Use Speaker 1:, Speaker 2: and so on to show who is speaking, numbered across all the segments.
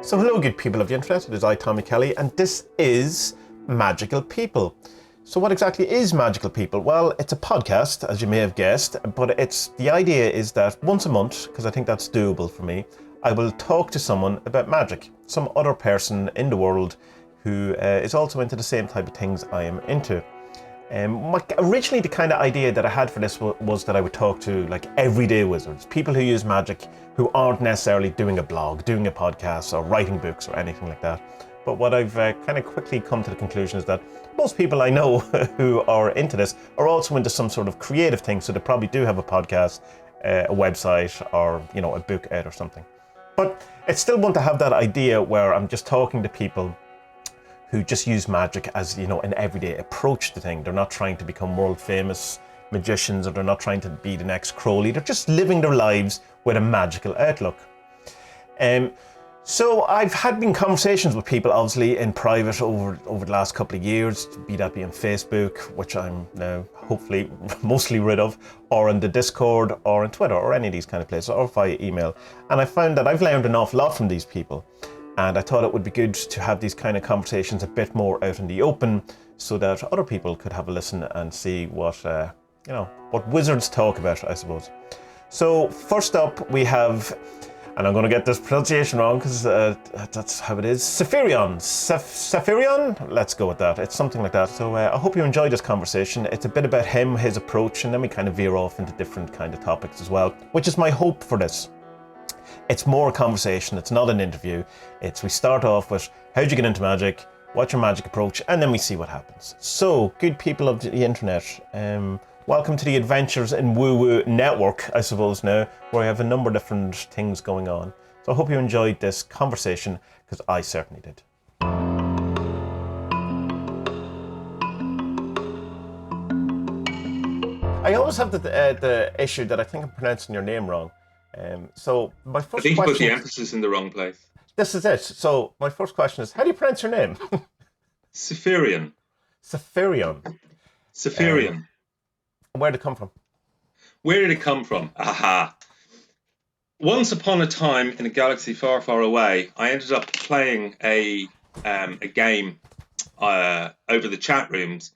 Speaker 1: So hello good people of the internet, it is I, Tommy Kelly, and this is Magical People. So what exactly is Magical People? Well, it's a podcast, as you may have guessed, but the idea is that once a month, because I think that's doable for me, I will talk to someone about magic, some other person in the world who is also into the same type of things I am into. Originally, the kind of idea that I had for this was that I would talk to like everyday wizards, people who use magic who aren't necessarily doing a blog, doing a podcast, or writing books or anything like that. But what I've kind of quickly come to the conclusion is that most people I know who are into this are also into some sort of creative thing, so they probably do have a podcast, a website, or a book out or something. But it's still want to have that idea where I'm just talking to people who just use magic as, an everyday approach to thing. They're not trying to become world famous magicians, or they're not trying to be the next Crowley. They're just living their lives with a magical outlook. So I've been conversations with people, obviously, in private over the last couple of years, be that be on Facebook, which I'm now hopefully mostly rid of, or on the Discord, or on Twitter, or any of these kind of places, or via email. And I found that I've learned an awful lot from these people. And I thought it would be good to have these kind of conversations a bit more out in the open, so that other people could have a listen and see what wizards talk about, I suppose. So first up we have, and I'm going to get this pronunciation wrong because that's how it is, Sepherion. Sepherion? Let's go with that. It's something like that. So I hope you enjoy this conversation. It's a bit about him, his approach, and then we kind of veer off into different kind of topics as well, which is my hope for this. It's more a conversation, it's not an interview. We start off with, how'd you get into magic? What's your magic approach? And then we see what happens. So, good people of the internet, welcome to the Adventures in Woo Woo Network, I suppose now, where I have a number of different things going on. So I hope you enjoyed this conversation, because I certainly did. I always have the issue that I think I'm pronouncing your name wrong. So my first
Speaker 2: I think
Speaker 1: question,
Speaker 2: you put the emphasis in the wrong place.
Speaker 1: This is it. So my first question is, how do you pronounce your name?
Speaker 2: Sepherion.
Speaker 1: Sepherion.
Speaker 2: Sepherion.
Speaker 1: Where did it come from?
Speaker 2: Where did it come from? Aha. Once upon a time in a galaxy far, far away, I ended up playing a game over the chat rooms,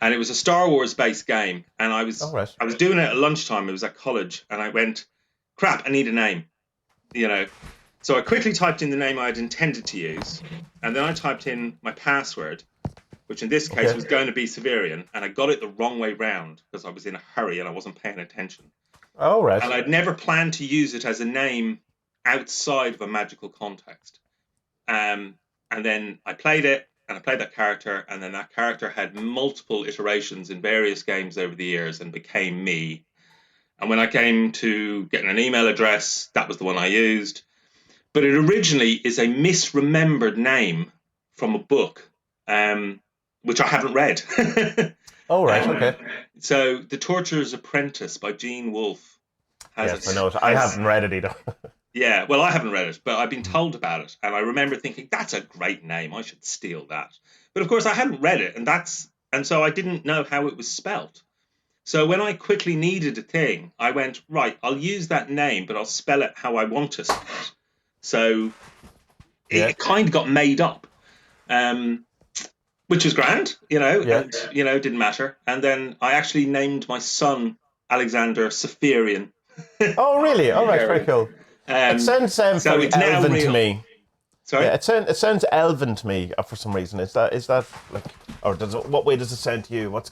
Speaker 2: and it was a Star Wars based game. And I was doing it at lunchtime. It was at college, and I went, crap, I need a name, So I quickly typed in the name I had intended to use, and then I typed in my password, which in this case was going to be Sepherion, and I got it the wrong way round because I was in a hurry and I wasn't paying attention.
Speaker 1: Oh, right.
Speaker 2: And I'd never planned to use it as a name outside of a magical context. And then I played it, and I played that character, and then that character had multiple iterations in various games over the years and became me. And when I came to getting an email address, that was the one I used. But it originally is a misremembered name from a book, which I haven't read.
Speaker 1: Oh, right, okay.
Speaker 2: So The Torturer's Apprentice by Gene Wolfe.
Speaker 1: Yes, I know it. I haven't read it either.
Speaker 2: Yeah, well, I haven't read it, but I've been told about it. And I remember thinking, that's a great name. I should steal that. But of course, I hadn't read it. And so I didn't know how it was spelt. So when I quickly needed a thing, I went, right, I'll use that name, but I'll spell it how I want to spell it. So it kind of got made up, which was grand, and, didn't matter. And then I actually named my son Alexander Sepherion.
Speaker 1: Oh, really? All right, very cool. It sounds very elven to me.
Speaker 2: Sorry?
Speaker 1: Yeah, it sounds elven to me for some reason. Is that like, or what way does it sound to you? What's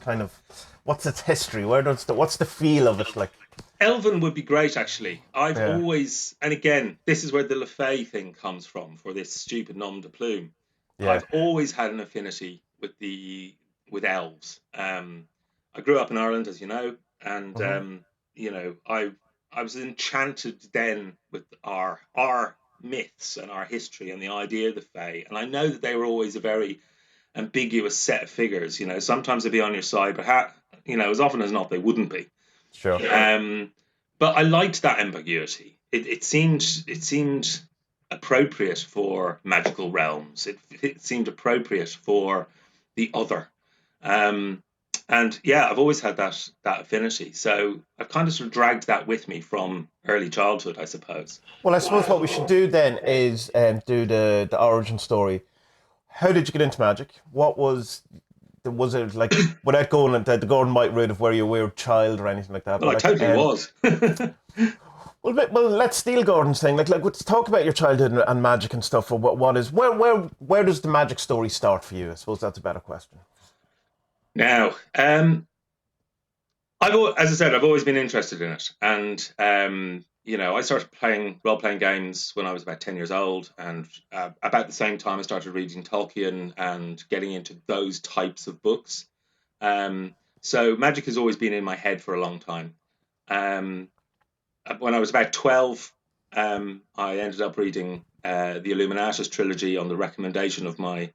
Speaker 1: its history? What's the feel of it like?
Speaker 2: Elven would be great, actually. I've always, and again, this is where the Le Fay thing comes from for this stupid nom de plume. Yeah. I've always had an affinity with elves. I grew up in Ireland, as you know, and I was enchanted then with our myths and our history and the idea of the Fae. And I know that they were always a very ambiguous set of figures. Sometimes they'd be on your side, but as often as not, they wouldn't be.
Speaker 1: Sure.
Speaker 2: But I liked that ambiguity. It seemed appropriate for magical realms. It seemed appropriate for the other. And yeah, I've always had that affinity. So I've kind of sort of dragged that with me from early childhood, I suppose.
Speaker 1: Well, I suppose what we should do then is do the origin story. How did you get into magic? What was it like, without going into the Gordon White route of where you were a child or anything like that?
Speaker 2: Well,
Speaker 1: But
Speaker 2: I
Speaker 1: like,
Speaker 2: totally was.
Speaker 1: well, let's steal Gordon's thing. Like, let's talk about your childhood and magic and stuff. Or what is where does the magic story start for you? I suppose that's a better question.
Speaker 2: Now, as I said, I've always been interested in it, and I started playing role-playing games when I was about 10 years old, and about the same time I started reading Tolkien and getting into those types of books. So magic has always been in my head for a long time. Um, when I was about 12, I ended up reading the Illuminatus trilogy on the recommendation of my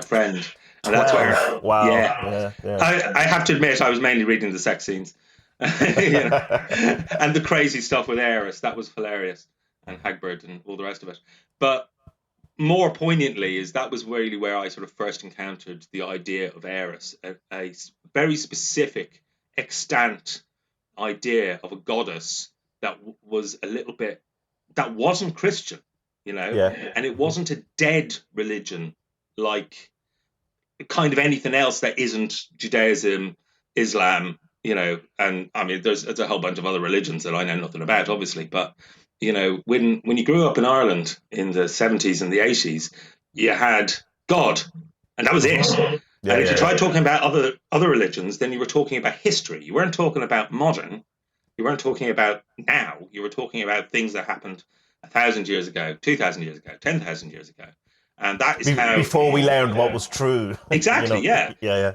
Speaker 2: friend, and that's
Speaker 1: 12.
Speaker 2: where,
Speaker 1: Wow.
Speaker 2: yeah,
Speaker 1: Yeah, yeah.
Speaker 2: I have to admit I was mainly reading the sex scenes, you know, and the crazy stuff with Eris. That was hilarious, and Hagbard and all the rest of it. But more poignantly, is that was really where I sort of first encountered the idea of Eris, a very specific, extant idea of a goddess that was a little bit, that wasn't Christian,
Speaker 1: Yeah.
Speaker 2: and it wasn't a dead religion like kind of anything else that isn't Judaism, Islam, and I mean, there's a whole bunch of other religions that I know nothing about, obviously, but when you grew up in Ireland in the 70s and the 80s, you had God, and that was it.
Speaker 1: Yeah,
Speaker 2: And if you
Speaker 1: yeah, yeah.
Speaker 2: tried talking about other religions, then you were talking about history. You weren't talking about modern. You weren't talking about now. You were talking about things that happened 1,000 years ago, 2,000 years ago, 10,000 years ago, and that is how.
Speaker 1: Before we learned what was true,
Speaker 2: Exactly, yeah.
Speaker 1: Yeah,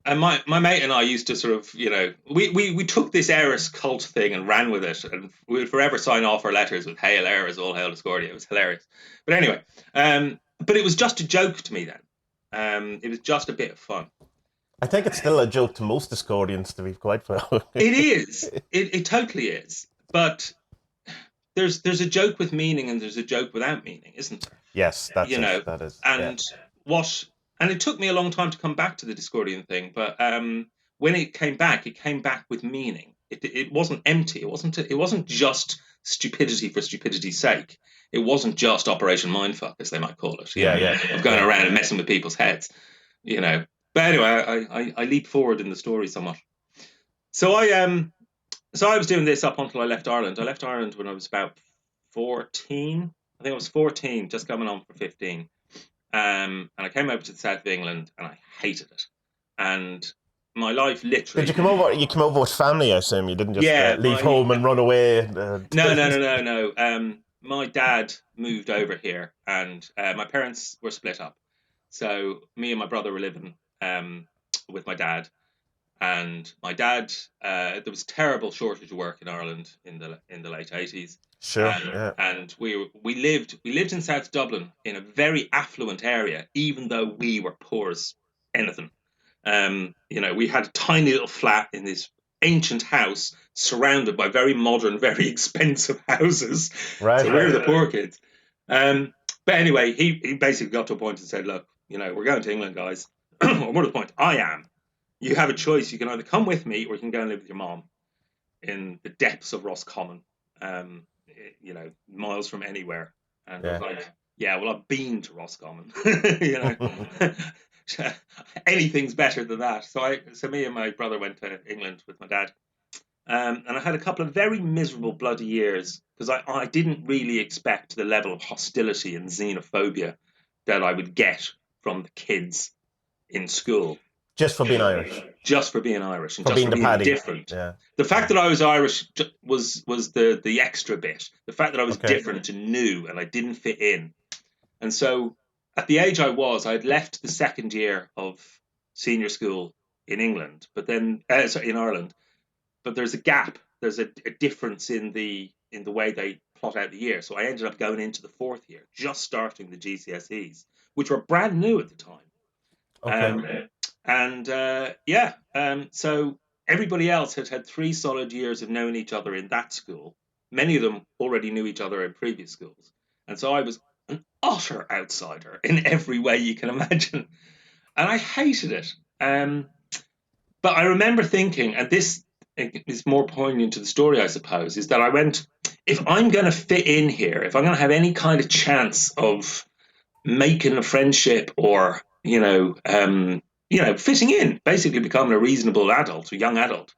Speaker 2: And my mate and I used to sort of, we took this Eris cult thing and ran with it, and we would forever sign off our letters with "Hail Eris, all hail Discordia." It was hilarious. But anyway, but it was just a joke to me then. It was just a bit of fun.
Speaker 1: I think it's still a joke to most Discordians, to be quite fair.
Speaker 2: It is. It totally is. But there's a joke with meaning and there's a joke without meaning, isn't there?
Speaker 1: Yes, that's
Speaker 2: You
Speaker 1: it.
Speaker 2: know,
Speaker 1: That is, yeah.
Speaker 2: and what and it took me a long time to come back to the Discordian thing, but when it came back with meaning. It wasn't empty. It wasn't just stupidity for stupidity's sake. It wasn't just Operation Mindfuck, as they might call it,
Speaker 1: Yeah, yeah,
Speaker 2: of going
Speaker 1: yeah.
Speaker 2: around and messing with people's heads, But anyway, I leap forward in the story somewhat. So I was doing this up until I left Ireland. I left Ireland when I was about 14. I think I was 14, just coming on for 15. And I came over to the south of England, and I hated it. And my life
Speaker 1: Did
Speaker 2: literally.
Speaker 1: you come over? You came over with family, I assume. You didn't just
Speaker 2: Yeah,
Speaker 1: leave home and run away.
Speaker 2: no. My dad moved over here, and my parents were split up. So me and my brother were living with my dad, and my dad, there was terrible shortage of work in Ireland in the late 80s.
Speaker 1: Sure. Yeah.
Speaker 2: And we lived in South Dublin in a very affluent area, even though we were poor as anything. We had a tiny little flat in this ancient house surrounded by very modern, very expensive houses.
Speaker 1: Right.
Speaker 2: So we were the poor kids. But anyway, he basically got to a point and said, "Look, we're going to England, guys." Or more to the point, I am. You have a choice. You can either come with me or you can go and live with your mom in the depths of Roscommon, miles from anywhere. And I was like, yeah, well, I've been to Roscommon. Anything's better than that. So me and my brother went to England with my dad. And I had a couple of very miserable bloody years because I didn't really expect the level of hostility and xenophobia that I would get from the kids in school.
Speaker 1: Just for being Irish.
Speaker 2: Just for being Irish and
Speaker 1: for
Speaker 2: just
Speaker 1: being
Speaker 2: for being
Speaker 1: paddy.
Speaker 2: different.
Speaker 1: Yeah.
Speaker 2: The fact that I was Irish was the extra bit. The fact that I was different and new and I didn't fit in. And so at the age I was, I had left the second year of senior school in England, but then in Ireland. But there's a gap. There's a difference in the way they plot out the year. So I ended up going into the fourth year, just starting the GCSEs, which were brand new at the time. So everybody else had 3 solid years of knowing each other in that school. Many of them already knew each other in previous schools. And so I was an utter outsider in every way you can imagine. And I hated it. But I remember thinking, and this is more poignant to the story, I suppose, is that I went, if I'm going to fit in here, if I'm going to have any kind of chance of making a friendship or, fitting in, basically becoming a reasonable adult, a young adult,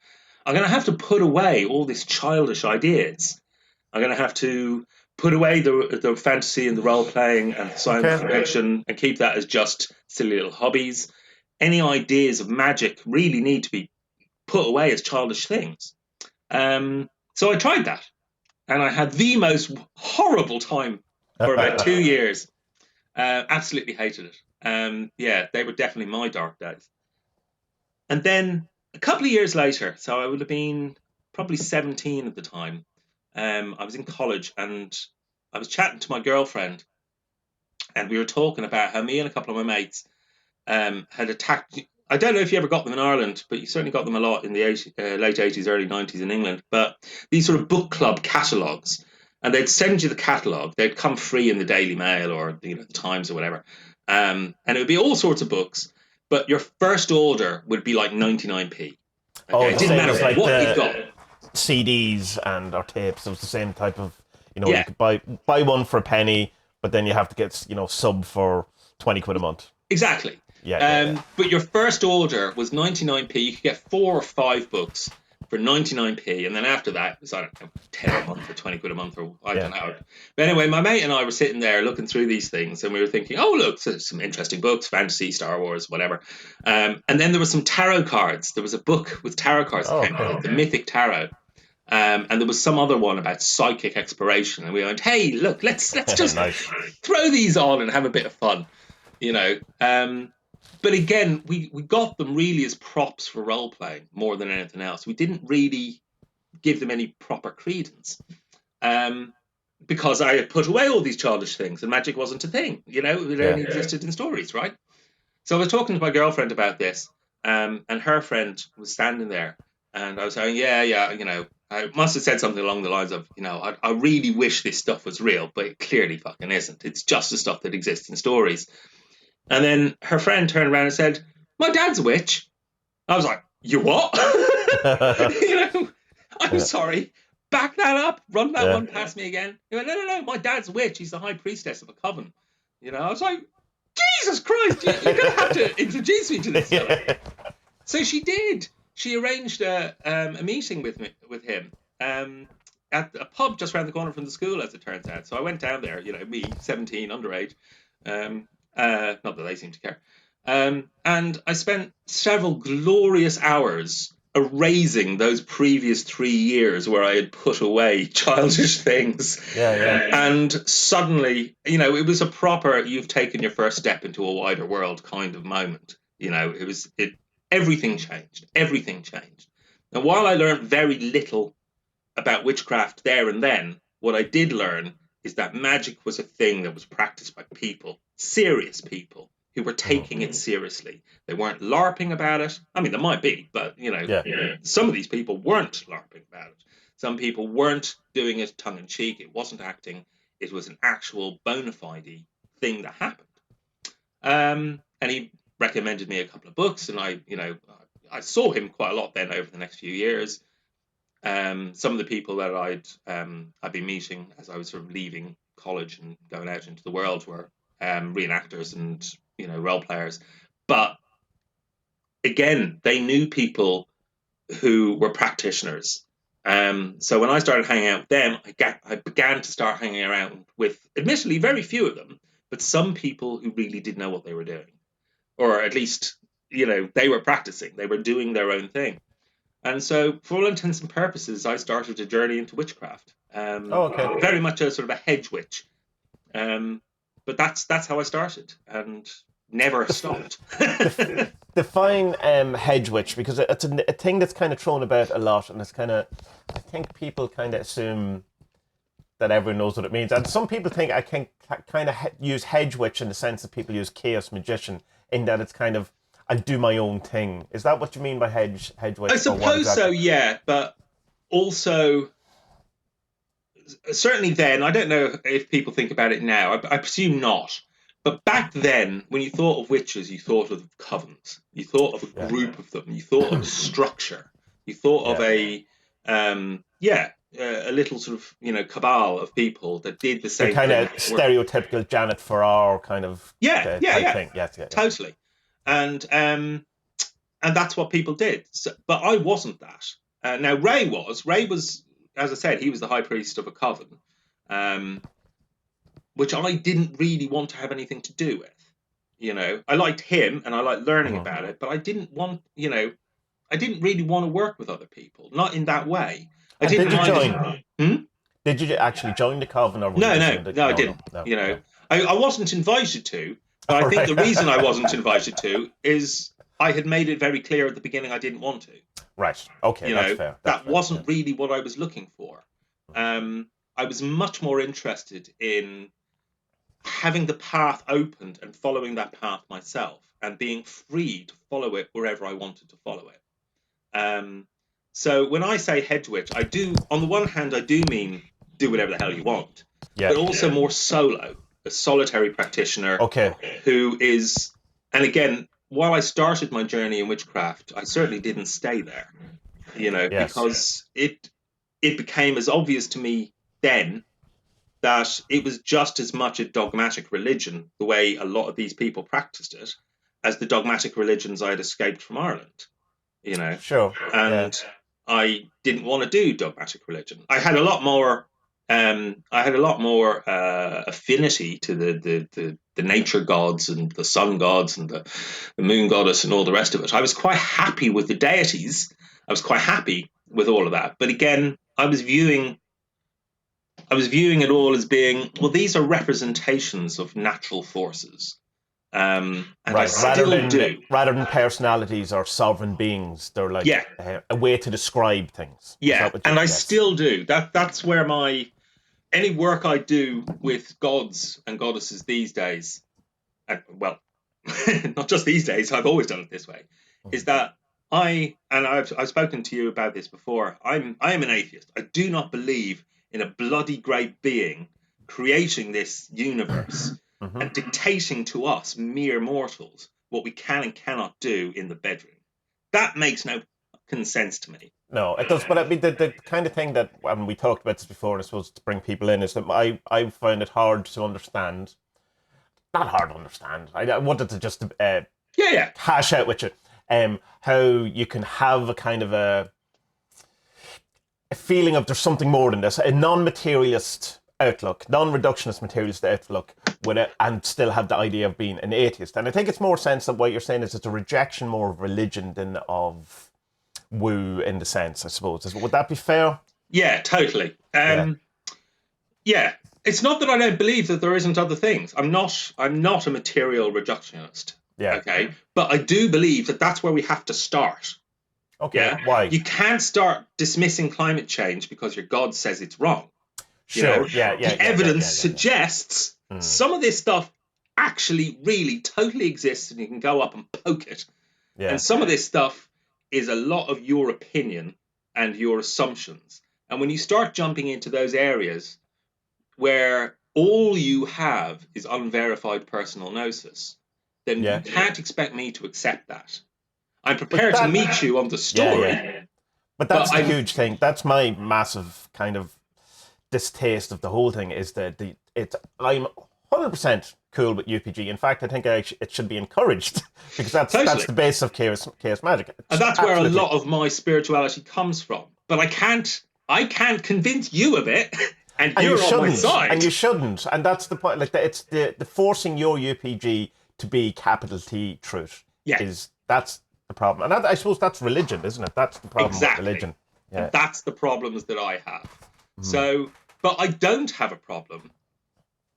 Speaker 2: I'm going to have to put away all these childish ideas. I'm going to have to put away the fantasy and the role playing and the science fiction and keep that as just silly little hobbies. Any ideas of magic really need to be put away as childish things. So I tried that, and I had the most horrible time for about 2 years. Absolutely hated it. Yeah, they were definitely my dark days. And then a couple of years later, so I would have been probably 17 at the time. I was in college and I was chatting to my girlfriend, and we were talking about how me and a couple of my mates had attacked. I don't know if you ever got them in Ireland, but you certainly got them a lot in the late 80s, early 90s in England. But these sort of book club catalogues, and they'd send you the catalogue. They'd come free in the Daily Mail or the Times or whatever, and it would be all sorts of books. But your first order would be like 99p. Okay, it didn't matter
Speaker 1: like
Speaker 2: what you got.
Speaker 1: CDs and or tapes. It was the same type of,
Speaker 2: Yeah.
Speaker 1: you could buy one for a penny, but then you have to get sub for 20 quid a month.
Speaker 2: Exactly.
Speaker 1: Yeah.
Speaker 2: But your first order was 99p. You could get 4 or 5 books for 99p, and then after that, it was, I don't know, 10 a month or 20 quid a month, or I don't know. But anyway, my mate and I were sitting there looking through these things, and we were thinking, oh, look, there's some interesting books, fantasy, Star Wars, whatever. And then there were some tarot cards. There was a book with tarot cards that came out, the Mythic Tarot. And there was some other one about psychic exploration, and we went, "Hey, look, let's just throw these on and have a bit of fun," But again, we got them really as props for role playing more than anything else. We didn't really give them any proper credence, because I had put away all these childish things, and magic wasn't a thing. It only existed in stories, right? So I was talking to my girlfriend about this, and her friend was standing there, and I was saying, yeah, I must have said something along the lines of, I really wish this stuff was real, but it clearly fucking isn't. It's just the stuff that exists in stories. And then her friend turned around and said, my dad's a witch. I was like, you what? I'm sorry. Back that up. Run that one past me again. He went, no, my dad's a witch. He's the high priestess of a coven. I was like, Jesus Christ, you're going to have to introduce me to this guy. So she did. She arranged a meeting with him at a pub just around the corner from the school, as it turns out. So I went down there, me, 17, underage. Not that they seem to care. And I spent several glorious hours erasing those previous 3 years where I had put away childish things. And suddenly, it was a proper, you've taken your first step into a wider world kind of moment. Everything changed. Everything changed. And while I learned very little about witchcraft there and then, what I did learn is that magic was a thing that was practiced by people, serious people, who were taking it seriously. They weren't LARPing about it. I mean, there might be, but, some of these people weren't LARPing about it. Some people weren't doing it tongue-in-cheek. It wasn't acting. It was an actual bona fide thing that happened. And he recommended me a couple of books, and I saw him quite a lot then over the next few years. Some of the people that I'd been meeting as I was sort of leaving college and going out into the world were reenactors and role players, but again, they knew people who were practitioners. So when I started hanging out with them, I began to start hanging around with, admittedly, very few of them, but some people who really did know what they were doing, or at least they were practicing, they were doing their own thing. And so, for all intents and purposes, I started a journey into witchcraft. Very much a sort of a hedge witch. But that's how I started, and never stopped.
Speaker 1: Define hedge witch, because it's a thing that's kind of thrown about a lot, and it's kind of, I think people kind of assume that everyone knows what it means, and some people think I can kind of use hedge witch in the sense that people use chaos magician, in that it's kind of, I do my own thing. Is that what you mean by hedge witch?
Speaker 2: I suppose so, yeah. But also, certainly then, I don't know if people think about it now. I presume not. But back then, when you thought of witches, you thought of covens. You thought of a group of them. You thought of a structure. You thought of a little sort of cabal of people that did the
Speaker 1: The
Speaker 2: same
Speaker 1: kind
Speaker 2: thing.
Speaker 1: of stereotypical Janet Farrar kind of type thing. Yes,
Speaker 2: Totally. And that's what people did. So, but I wasn't that. Now Ray was, as I said, he was the high priest of a coven, which I didn't really want to have anything to do with. I liked him and I liked learning about it, but I didn't want, I didn't really want to work with other people, not in that way.
Speaker 1: And did you join? Did you actually join the coven, or were you just in the...
Speaker 2: No, I didn't.
Speaker 1: No.
Speaker 2: I wasn't invited to, but I think the reason I wasn't invited to is I had made it very clear at the beginning I didn't want to.
Speaker 1: Right. Okay, that's fair.
Speaker 2: That wasn't really what I was looking for. I was much more interested in having the path opened and following that path myself and being free to follow it wherever I wanted to follow it. So when I say hedge witch, I do, on the one hand, I do mean do whatever the hell you want, but also more solo, a solitary practitioner who is, and again, while I started my journey in witchcraft, I certainly didn't stay there, because it became as obvious to me then that it was just as much a dogmatic religion, the way a lot of these people practiced it, as the dogmatic religions I had escaped from Ireland,
Speaker 1: Sure.
Speaker 2: And I didn't want to do dogmatic religion. I had a lot more affinity to the nature gods and the sun gods and the moon goddess and all the rest of it. I was quite happy with the deities. I was quite happy with all of that. But again, I was viewing it all as being, well, these are representations of natural forces. And I still do.
Speaker 1: Rather than personalities or sovereign beings, they're like a way to describe things.
Speaker 2: Yeah, and I still do. That's where any work I do with gods and goddesses these days, and well, not just these days, I've always done it this way, is that I've spoken to you about this before. I am an atheist. I do not believe in a bloody great being creating this universe and dictating to us mere mortals what we can and cannot do in the bedroom. That makes no sense to me.
Speaker 1: No, it does. But I mean, the kind of thing that, when we talked about this before, and I suppose to bring people in, is that I find it hard to understand. Not hard to understand. I wanted to just hash out with you how you can have a kind of a feeling of there's something more than this, a non-materialist outlook, non-reductionist materialist outlook with it, and still have the idea of being an atheist. And I think it's more sense that what you're saying is it's a rejection more of religion than of woo, in the sense, I suppose. Would that be fair?
Speaker 2: Yeah, totally. Yeah. It's not that I don't believe that there isn't other things. I'm not a material reductionist.
Speaker 1: Yeah.
Speaker 2: Okay. But I do believe that that's where we have to start.
Speaker 1: Okay.
Speaker 2: Yeah?
Speaker 1: Why?
Speaker 2: You can't start dismissing climate change because your God says it's wrong.
Speaker 1: Sure.
Speaker 2: The evidence suggests some of this stuff actually really totally exists, and you can go up and poke it. Yeah. And some of this stuff is a lot of your opinion and your assumptions. And when you start jumping into those areas where all you have is unverified personal gnosis, then you can't expect me to accept that. I'm prepared to meet you on the story.
Speaker 1: But that's the huge thing. That's my massive kind of distaste of the whole thing, is that I'm 100% cool with UPG. In fact, I think it should be encouraged, because that's the base of chaos magic.
Speaker 2: And that's where a lot of my spirituality comes from. But I can't convince you of it, and you're on my side.
Speaker 1: And you shouldn't. And that's the point. Like, it's the forcing your UPG to be capital T truth. Yeah. That's the problem. And I suppose that's religion, isn't it? That's the problem with religion.
Speaker 2: Yeah. And that's the problems that I have. So, but I don't have a problem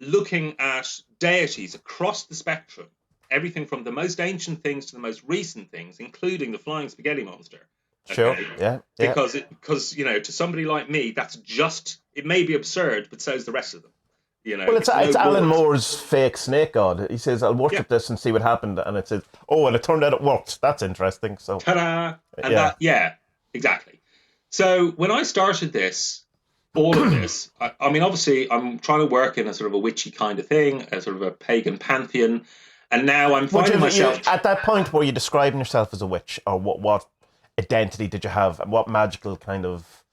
Speaker 2: looking at deities across the spectrum, everything from the most ancient things to the most recent things, including the flying spaghetti monster.
Speaker 1: Okay? Sure. Yeah.
Speaker 2: Because to somebody like me, that's just, it may be absurd, but so's the rest of them.
Speaker 1: Well, it's Alan Moore's fake snake god. He says, "I'll worship this and see what happened," and it says, "Oh, and it turned out it worked." That's interesting. So,
Speaker 2: ta-da! And exactly. So when I started this, all of this, I mean, obviously, I'm trying to work in a sort of a witchy kind of thing, a sort of a pagan pantheon, and now I'm finding myself
Speaker 1: at that point, were you describing yourself as a witch, or what identity did you have, and what magical kind of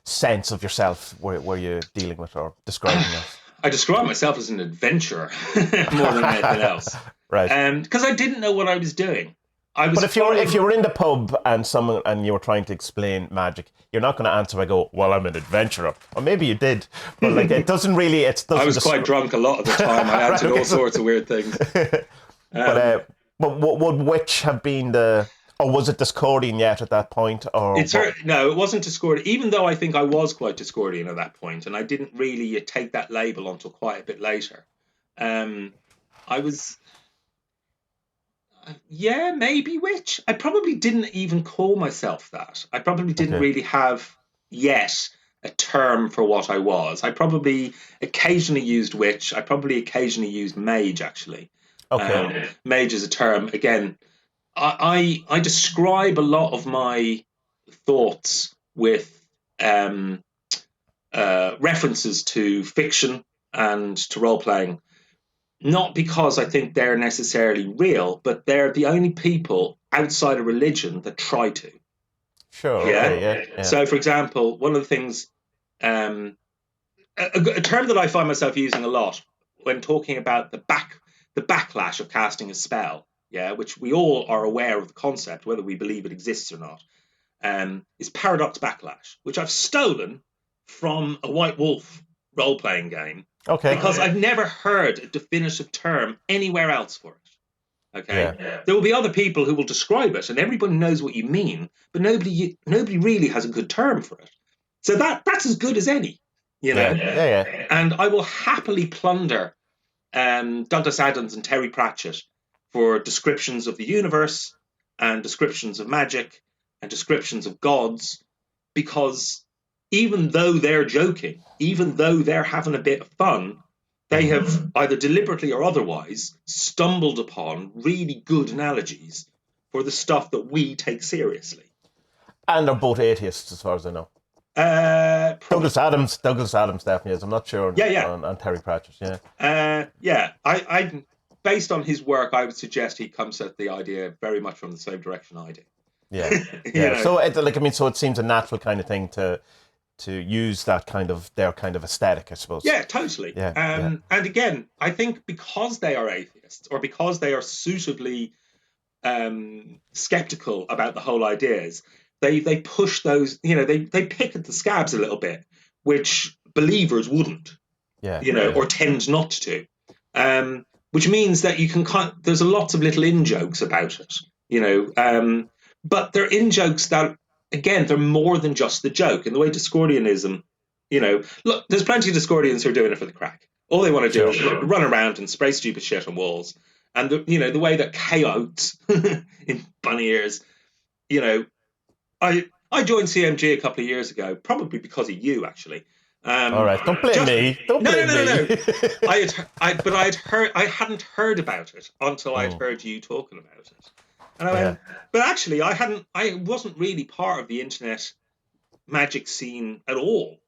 Speaker 1: sense of yourself were you dealing with or describing as?
Speaker 2: I describe myself as an adventurer more than anything else,
Speaker 1: Right.
Speaker 2: because I didn't know what I was doing. I was
Speaker 1: But if you were in the pub and you were trying to explain magic, you're not going to answer by go, "Well, I'm an adventurer," or maybe you did, but like it doesn't really. It doesn't.
Speaker 2: I was quite drunk a lot of the time. I answered all sorts of weird things.
Speaker 1: But would witch have been the, or was it Discordian yet at that point, or
Speaker 2: No, it wasn't Discordian. Even though I think I was quite Discordian at that point, and I didn't really take that label until quite a bit later. I was. Yeah, maybe witch. I probably didn't even call myself that. I probably didn't really have yet a term for what I was. I probably occasionally used witch. I probably occasionally used mage, actually. Mage is a term. Again, I describe a lot of my thoughts with references to fiction and to role playing, not because I think they're necessarily real, but they're the only people outside of religion that try to.
Speaker 1: Sure.
Speaker 2: Yeah.
Speaker 1: Okay, yeah.
Speaker 2: So, for example, one of the things, a term that I find myself using a lot when talking about the backlash of casting a spell, yeah, which we all are aware of the concept, whether we believe it exists or not, is paradox backlash, which I've stolen from a White Wolf role playing game.
Speaker 1: Okay.
Speaker 2: Because I've never heard a definitive term anywhere else for it. Okay.
Speaker 1: Yeah.
Speaker 2: There will be other people who will describe it, and everybody knows what you mean, but nobody really has a good term for it. So that's as good as any, you know.
Speaker 1: Yeah.
Speaker 2: And I will happily plunder Douglas Adams and Terry Pratchett for descriptions of the universe and descriptions of magic and descriptions of gods, because even though they're joking, even though they're having a bit of fun, they have either deliberately or otherwise stumbled upon really good analogies for the stuff that we take seriously.
Speaker 1: And they're both atheists, as far as I know. Douglas Adams definitely is. I'm not sure on Terry Pratchett.
Speaker 2: I based on his work, I would suggest he comes at the idea very much from the same direction I do.
Speaker 1: Yeah. So so it seems a natural kind of thing to use that kind of their kind of aesthetic, I suppose.
Speaker 2: Yeah, totally. And again, I think because they are atheists, or because they are suitably skeptical about the whole ideas, they push those, they pick at the scabs a little bit, which believers wouldn't, or tend not to. Which means that you can there's lots of little in-jokes about it, but they're in-jokes that, again, they're more than just the joke. And the way Discordianism, look, there's plenty of Discordians who are doing it for the crack. All they want to do is run around and spray stupid shit on walls. And the way that chaos in bunny ears, I joined CMG a couple of years ago, probably because of you, actually.
Speaker 1: All right, don't blame me. Don't blame me.
Speaker 2: I hadn't heard about it until I'd heard you talking about it. And I went, but actually, I wasn't really part of the internet magic scene at all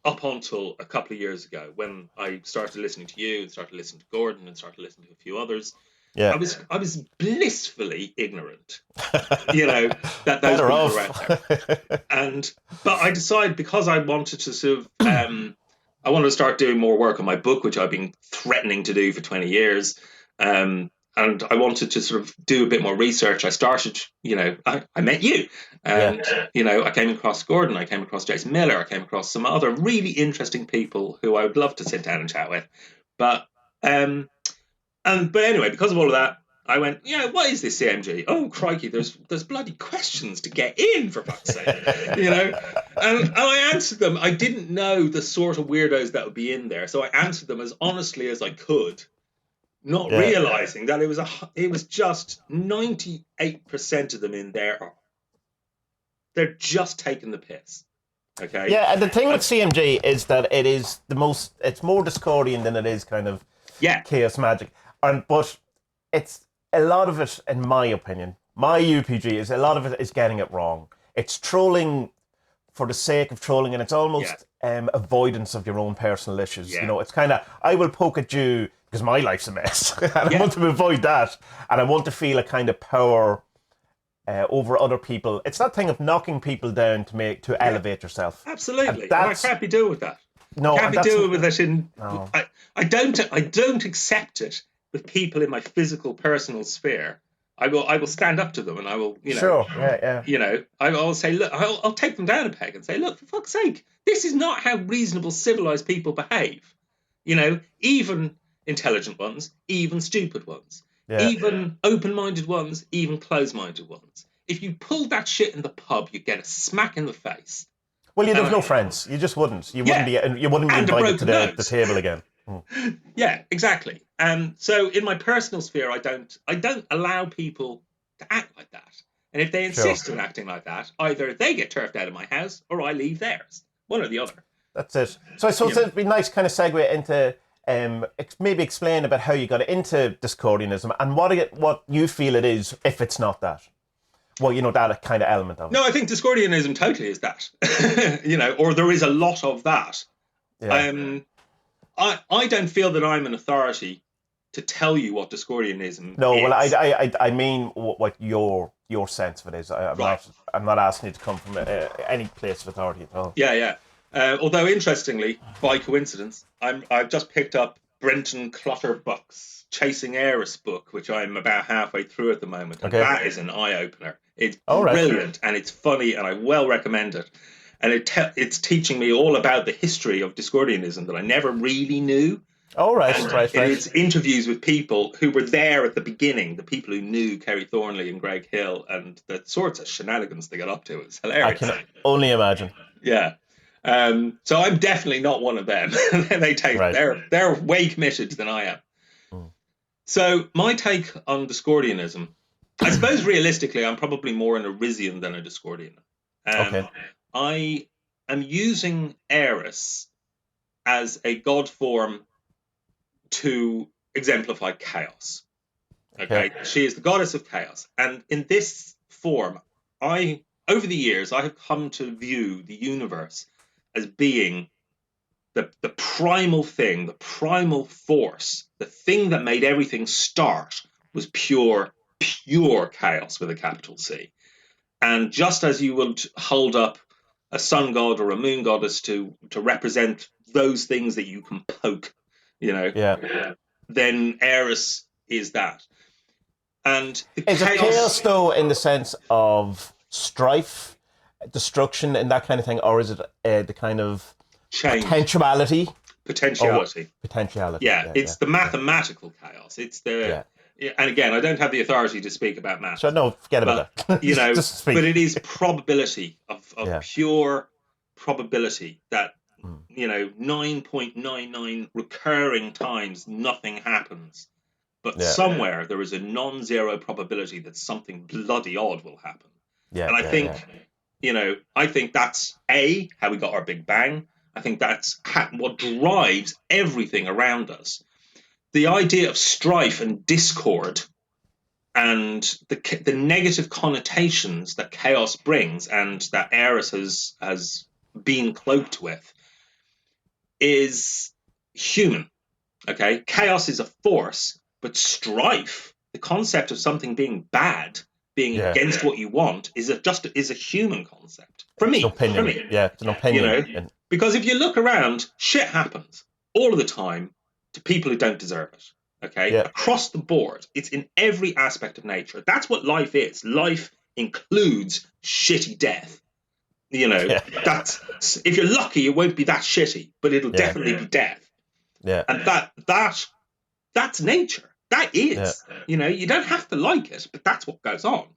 Speaker 2: up until a couple of years ago, when I started listening to you and started listening to Gordon and started listening to a few others.
Speaker 1: Yeah.
Speaker 2: I was blissfully ignorant, that those people were out there. But I decided, because I wanted to sort of, I wanted to start doing more work on my book, which I've been threatening to do for 20 years. And I wanted to sort of do a bit more research. I started, I met you, and, I came across Gordon, I came across Jason Miller, I came across some other really interesting people who I would love to sit down and chat with. But anyway, because of all of that, I went, what is this CMG? Oh, crikey, there's bloody questions to get in, for fuck's sake, And I answered them. I didn't know the sort of weirdos that would be in there, so I answered them as honestly as I could, not realizing that it was just 98% of them in there. They're just taking the piss. Okay.
Speaker 1: Yeah, and the thing with CMG is that it's more Discordian than it is kind of chaos magic. But it's a lot of it, in my opinion, my UPG is a lot of it is getting it wrong. It's trolling for the sake of trolling, and it's almost avoidance of your own personal issues.
Speaker 2: Yeah.
Speaker 1: You know, it's kind of, I will poke at you because my life's a mess, and I want to avoid that, and I want to feel a kind of power over other people. It's that thing of knocking people down to elevate yourself.
Speaker 2: Absolutely. And I can't be doing with that.
Speaker 1: No,
Speaker 2: I can't be doing with it in.
Speaker 1: No.
Speaker 2: I don't accept it with people in my physical, personal sphere. I will stand up to them, and I will, I will say, look, I'll take them down a peg and say, look, for fuck's sake, this is not how reasonable, civilized people behave. You know, even intelligent ones, even stupid ones, even open-minded ones, even closed-minded ones. If you pulled that shit in the pub, you'd get a smack in the face.
Speaker 1: Well, you'd have no friends. You just wouldn't. You wouldn't be invited to the table again.
Speaker 2: Yeah, exactly. So in my personal sphere, I don't allow people to act like that. And if they insist on acting like that, either they get turfed out of my house or I leave theirs. One or the other.
Speaker 1: That's it. So I suppose it'd be nice kind of segue into maybe explain about how you got into Discordianism and what you feel it is if it's not that. Well, you know, that kind of element of it.
Speaker 2: No, I think Discordianism totally is that. Or there is a lot of that. Yeah. I don't feel that I'm an authority to tell you what Discordianism is.
Speaker 1: No, well, I mean what your sense of it is. I'm not asking you to come from any place of authority at all.
Speaker 2: Yeah. Although, interestingly, by coincidence, I've just picked up Brenton Clutterbuck's Chasing Eris book, which I'm about halfway through at the moment. And that is an eye-opener. It's brilliant, and it's funny, and I well recommend it. And it's teaching me all about the history of Discordianism that I never really knew.
Speaker 1: Right.
Speaker 2: It's interviews with people who were there at the beginning, the people who knew Kerry Thornley and Greg Hill, and the sorts of shenanigans they got up to. It's hilarious.
Speaker 1: I can only imagine.
Speaker 2: Yeah. So I'm definitely not one of them. They're way committed than I am. So my take on Discordianism, I suppose realistically, I'm probably more an Arisian than a Discordian. I am using Eris as a god form to exemplify chaos. Okay, she is the goddess of chaos, and in this form, over the years I have come to view the universe as being the primal thing, the primal force, the thing that made everything start was pure chaos with a capital C. And just as you would hold up a sun god or a moon goddess to represent those things that you can poke, then Eris is that. And
Speaker 1: is it chaos though in the sense of strife, destruction, and that kind of thing, or is it the kind of
Speaker 2: change?
Speaker 1: Potentiality.
Speaker 2: Yeah, it's the mathematical chaos. It's the and again, I don't have the authority to speak about math.
Speaker 1: So no, forget about that.
Speaker 2: But it is probability of pure probability that 9.99 recurring times nothing happens. But somewhere there is a non-zero probability that something bloody odd will happen. And I think that's how we got our Big Bang. I think that's what drives everything around us. The idea of strife and discord and the negative connotations that chaos brings and that Eris has been cloaked with is human. Okay, chaos is a force, but strife, the concept of something being bad, being against what you want, is a human concept. For me,
Speaker 1: it's an opinion.
Speaker 2: Because if you look around, shit happens all of the time to people who don't deserve it. Okay, across the board, it's in every aspect of nature. That's what life is. Life includes shitty death. That's if you're lucky, it won't be that shitty, but it'll definitely be death.
Speaker 1: Yeah,
Speaker 2: and that's nature. That is, you don't have to like it, but that's what goes on.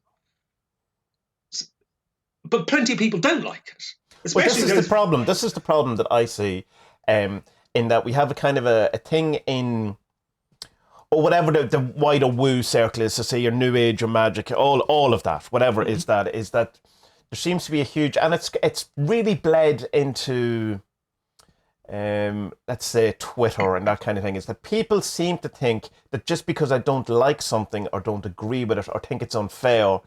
Speaker 2: But plenty of people don't like it.
Speaker 1: Especially this is the problem. This is the problem that I see, in that we have a kind of a thing in, or whatever the wider woo circle is, to say your new age or magic, all of that, whatever is that there seems to be a huge, and it's really bled into, let's say Twitter and that kind of thing, is that people seem to think that just because I don't like something or don't agree with it or think it's unfair,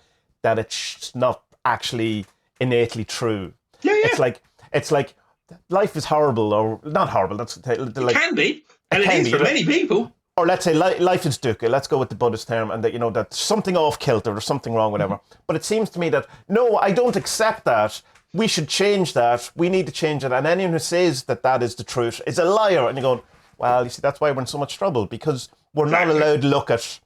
Speaker 1: that it's not actually innately true.
Speaker 2: Yeah.
Speaker 1: it's like life is horrible, or not horrible. That's like,
Speaker 2: It can be, and it
Speaker 1: can
Speaker 2: is
Speaker 1: be,
Speaker 2: for many people.
Speaker 1: or let's say life is dukkha. Let's go with the Buddhist term, and that that something off kilter or something wrong, whatever. But it seems to me that no, I don't accept that. We should change that. We need to change it. And anyone who says that is the truth is a liar. And you're going, well, you see, that's why we're in so much trouble, because we're not allowed to look at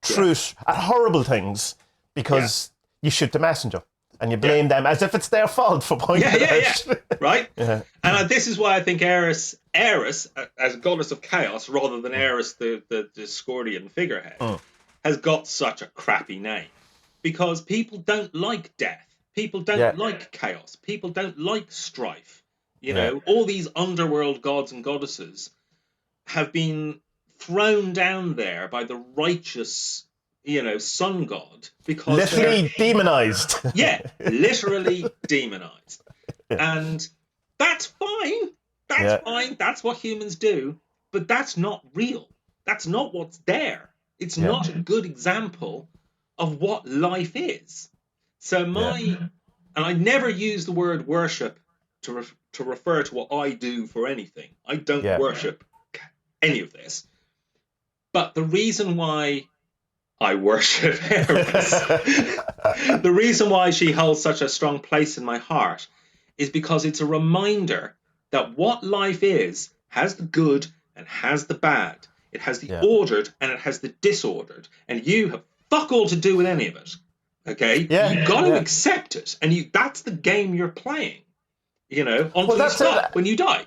Speaker 1: truth, at horrible things, because you shoot the messenger and you blame them as if it's their fault for pointing it out.
Speaker 2: Right? Yeah. And this is why I think Eris, as goddess of chaos, rather than Eris, the Discordian figurehead, has got such a crappy name. Because people don't like death. People don't like chaos. People don't like strife. You know, all these underworld gods and goddesses have been thrown down there by the righteous, sun god, because
Speaker 1: literally demonized.
Speaker 2: Literally demonized. And that's fine. That's fine. That's what humans do. But that's not real. That's not what's there. It's not a good example of what life is. So and I never use the word worship to refer to what I do for anything. I don't worship any of this. But the reason why I worship Eris, the reason why she holds such a strong place in my heart, is because it's a reminder that what life is has the good and has the bad. It has the ordered and it has the disordered. And you have fuck all to do with any of it. Okay? You've got to accept it. And that's the game you're playing. Until you stop when you die.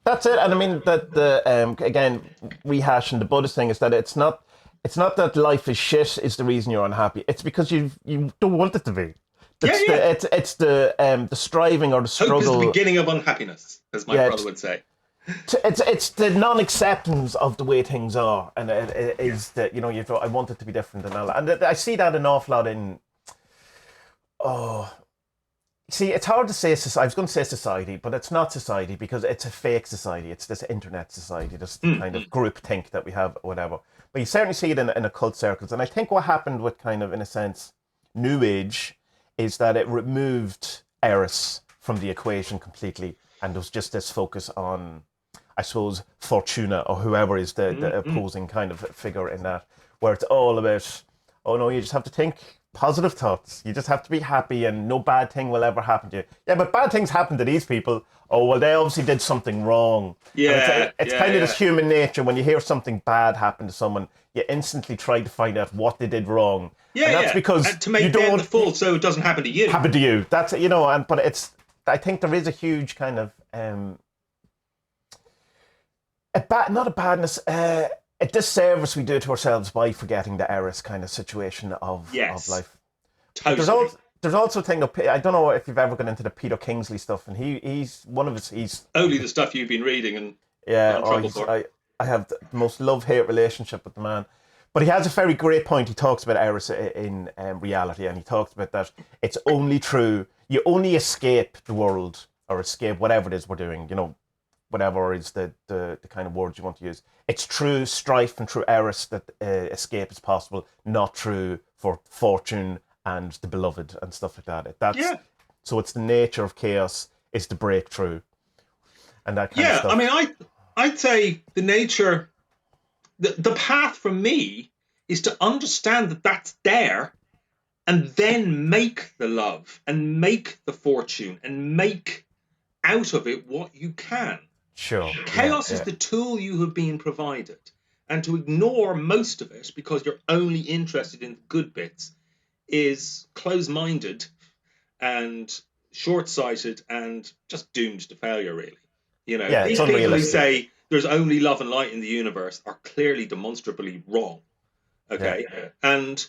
Speaker 1: That's it. And I mean that again, rehashing the Buddhist thing, is that it's not that life is shit is the reason you're unhappy. It's because you don't want it to be. It's the striving or the struggle.
Speaker 2: Hope is the beginning of unhappiness, as my brother would say.
Speaker 1: It's the non-acceptance of the way things are, and it is that I want it to be different and all that. And I see that an awful lot in. See, it's hard to say. I was going to say society, but it's not society, because it's a fake society. It's this internet society, this kind of group think that we have, whatever. But you certainly see it in occult circles, and I think what happened with kind of, in a sense, New Age, is that it removed Eris from the equation completely, and there was just this focus on, I suppose, Fortuna or whoever is the opposing kind of figure in that, where it's all about, oh no, you just have to think positive thoughts. You just have to be happy and no bad thing will ever happen to you. Yeah, but bad things happen to these people. Oh, well, they obviously did something wrong.
Speaker 2: Yeah.
Speaker 1: It's kind of this human nature. When you hear something bad happen to someone, you instantly try to find out what they did wrong.
Speaker 2: Yeah,
Speaker 1: and that's because
Speaker 2: and to make them the fault so it doesn't happen to you.
Speaker 1: That's, but it's, I think there is a huge kind of, not a badness, a disservice we do to ourselves by forgetting the Eris kind of situation of life.
Speaker 2: Totally.
Speaker 1: There's also a thing, I don't know if you've ever gone into the Peter Kingsley stuff, and he's
Speaker 2: only the stuff you've been reading and
Speaker 1: I have the most love-hate relationship with the man. But he has a very great point. He talks about Eris in reality, and he talks about that it's only true, you only escape the world, or escape whatever it is we're doing, whatever is the kind of words you want to use. It's true strife and true Eris that escape is possible, not true for fortune and the beloved and stuff like that. So it's the nature of chaos is the breakthrough, and that kind of stuff.
Speaker 2: I mean, I'd say the nature, the path for me is to understand that that's there, and then make the love and make the fortune and make out of it what you can.
Speaker 1: Sure.
Speaker 2: Chaos is the tool you have been provided, and to ignore most of it because you're only interested in the good bits is close-minded and short-sighted and just doomed to failure, really. These people who say there's only love and light in the universe are clearly demonstrably wrong. Okay, and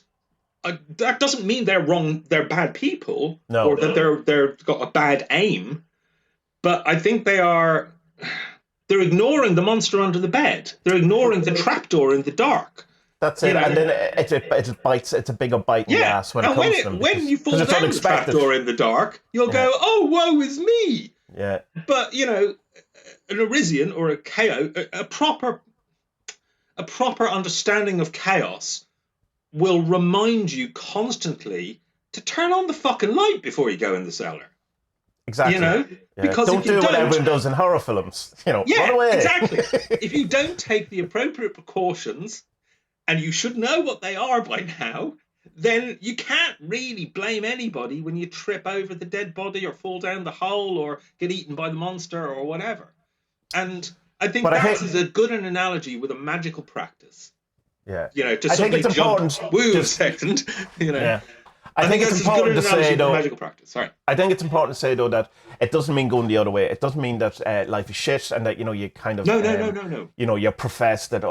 Speaker 2: that doesn't mean they're wrong. They're bad people, or that they've got a bad aim. But I think they're ignoring the monster under the bed. They're ignoring the trapdoor in the dark.
Speaker 1: That's it, and then it bites. It's a bigger bite in the ass when it comes to them.
Speaker 2: When you fall down the trapdoor in the dark, you'll go, "Oh, woe is me!"
Speaker 1: Yeah.
Speaker 2: But an Arisian or a chaos, a proper understanding of chaos will remind you constantly to turn on the fucking light before you go in the cellar.
Speaker 1: Exactly.
Speaker 2: Because
Speaker 1: don't
Speaker 2: if you
Speaker 1: do what
Speaker 2: don't,
Speaker 1: everyone does in horror films. Run away.
Speaker 2: Exactly. If you don't take the appropriate precautions, and you should know what they are by now, then you can't really blame anybody when you trip over the dead body or fall down the hole or get eaten by the monster or whatever. And I think that's as a good an analogy with a magical practice.
Speaker 1: Yeah.
Speaker 2: To
Speaker 1: I think
Speaker 2: suddenly
Speaker 1: it's important.
Speaker 2: jump, woo, a second,
Speaker 1: Yeah. I think it's important to say, though,
Speaker 2: magical practice. Sorry.
Speaker 1: I think it's important to say, though, that it doesn't mean going the other way. It doesn't mean that life is shit and that, you kind of...
Speaker 2: No.
Speaker 1: You profess that,